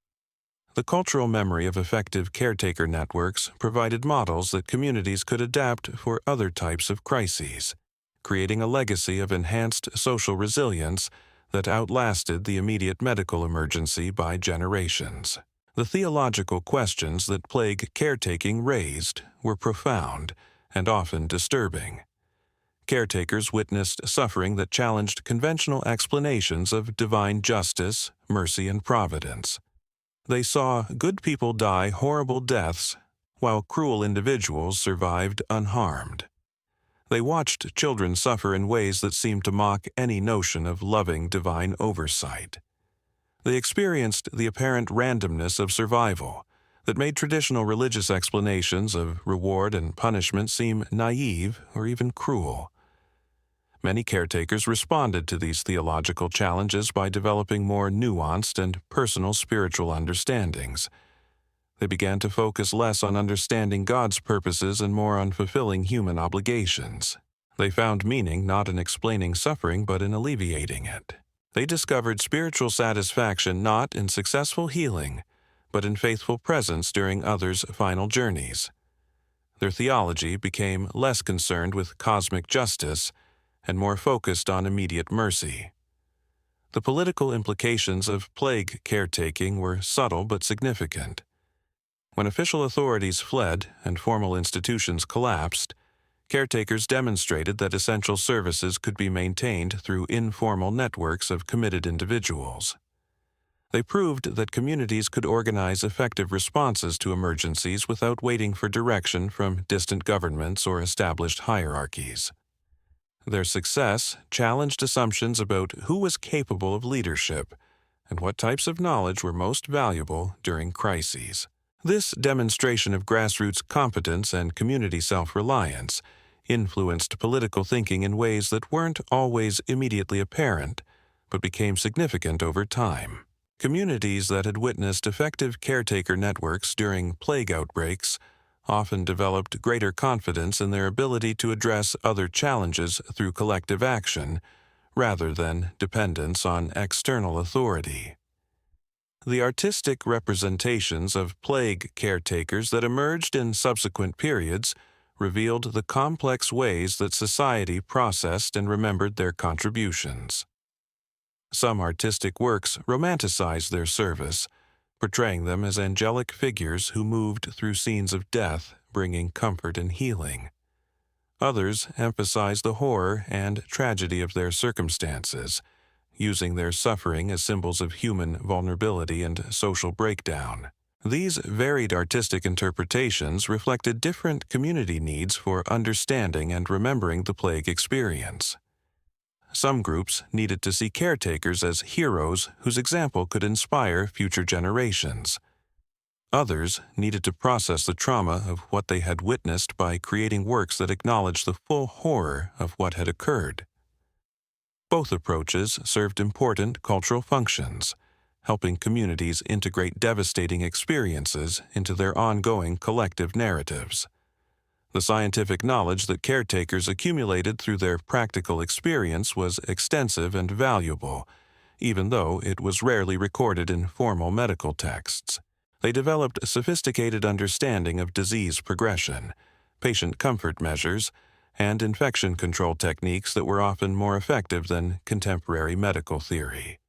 The cultural memory of effective caretaker networks provided models that communities could adapt for other types of crises, creating a legacy of enhanced social resilience that outlasted the immediate medical emergency by generations. The theological questions that plague caretaking raised were profound and often disturbing. Caretakers witnessed suffering that challenged conventional explanations of divine justice, mercy, and providence. They saw good people die horrible deaths, while cruel individuals survived unharmed. They watched children suffer in ways that seemed to mock any notion of loving divine oversight. They experienced the apparent randomness of survival that made traditional religious explanations of reward and punishment seem naive or even cruel. Many caretakers responded to these theological challenges by developing more nuanced and personal spiritual understandings. They began to focus less on understanding God's purposes and more on fulfilling human obligations. They found meaning not in explaining suffering but in alleviating it. They discovered spiritual satisfaction not in successful healing, but in faithful presence during others' final journeys. Their theology became less concerned with cosmic justice and more focused on immediate mercy. The political implications of plague caretaking were subtle but significant. When official authorities fled and formal institutions collapsed, caretakers demonstrated that essential services could be maintained through informal networks of committed individuals. They proved that communities could organize effective responses to emergencies without waiting for direction from distant governments or established hierarchies. Their success challenged assumptions about who was capable of leadership and what types of knowledge were most valuable during crises. This demonstration of grassroots competence and community self-reliance influenced political thinking in ways that weren't always immediately apparent, but became significant over time. Communities that had witnessed effective caretaker networks during plague outbreaks often developed greater confidence in their ability to address other challenges through collective action, rather than dependence on external authority. The artistic representations of plague caretakers that emerged in subsequent periods revealed the complex ways that society processed and remembered their contributions. Some artistic works romanticized their service, portraying them as angelic figures who moved through scenes of death, bringing comfort and healing. Others emphasized the horror and tragedy of their circumstances, using their suffering as symbols of human vulnerability and social breakdown. These varied artistic interpretations reflected different community needs for understanding and remembering the plague experience. Some groups needed to see caretakers as heroes whose example could inspire future generations. Others needed to process the trauma of what they had witnessed by creating works that acknowledged the full horror of what had occurred. Both approaches served important cultural functions, helping communities integrate devastating experiences into their ongoing collective narratives. The scientific knowledge that caretakers accumulated through their practical experience was extensive and valuable, even though it was rarely recorded in formal medical texts. They developed a sophisticated understanding of disease progression, patient comfort measures, and infection control techniques that were often more effective than contemporary medical theory.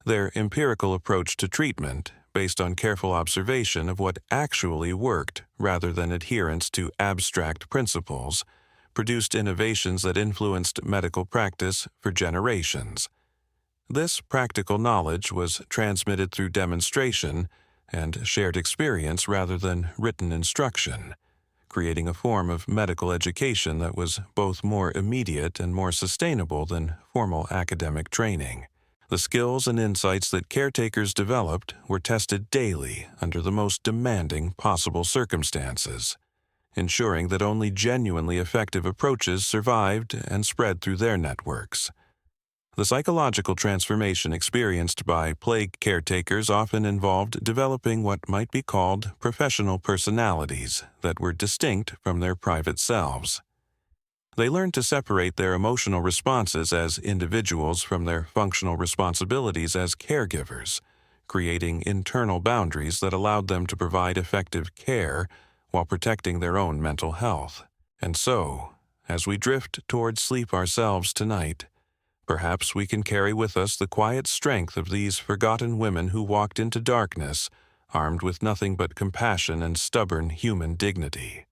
Their empirical approach to treatment, based on careful observation of what actually worked rather than adherence to abstract principles, produced innovations that influenced medical practice for generations. This practical knowledge was transmitted through demonstration and shared experience rather than written instruction, creating a form of medical education that was both more immediate and more sustainable than formal academic training. The skills and insights that caretakers developed were tested daily under the most demanding possible circumstances, ensuring that only genuinely effective approaches survived and spread through their networks. The psychological transformation experienced by plague caretakers often involved developing what might be called professional personalities that were distinct from their private selves. They learned to separate their emotional responses as individuals from their functional responsibilities as caregivers, creating internal boundaries that allowed them to provide effective care while protecting their own mental health. And so, as we drift toward sleep ourselves tonight, perhaps we can carry with us the quiet strength of these forgotten women who walked into darkness, armed with nothing but compassion and stubborn human dignity.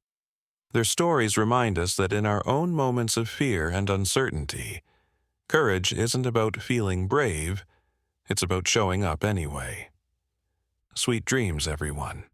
Their stories remind us that in our own moments of fear and uncertainty, courage isn't about feeling brave, it's about showing up anyway. Sweet dreams, everyone.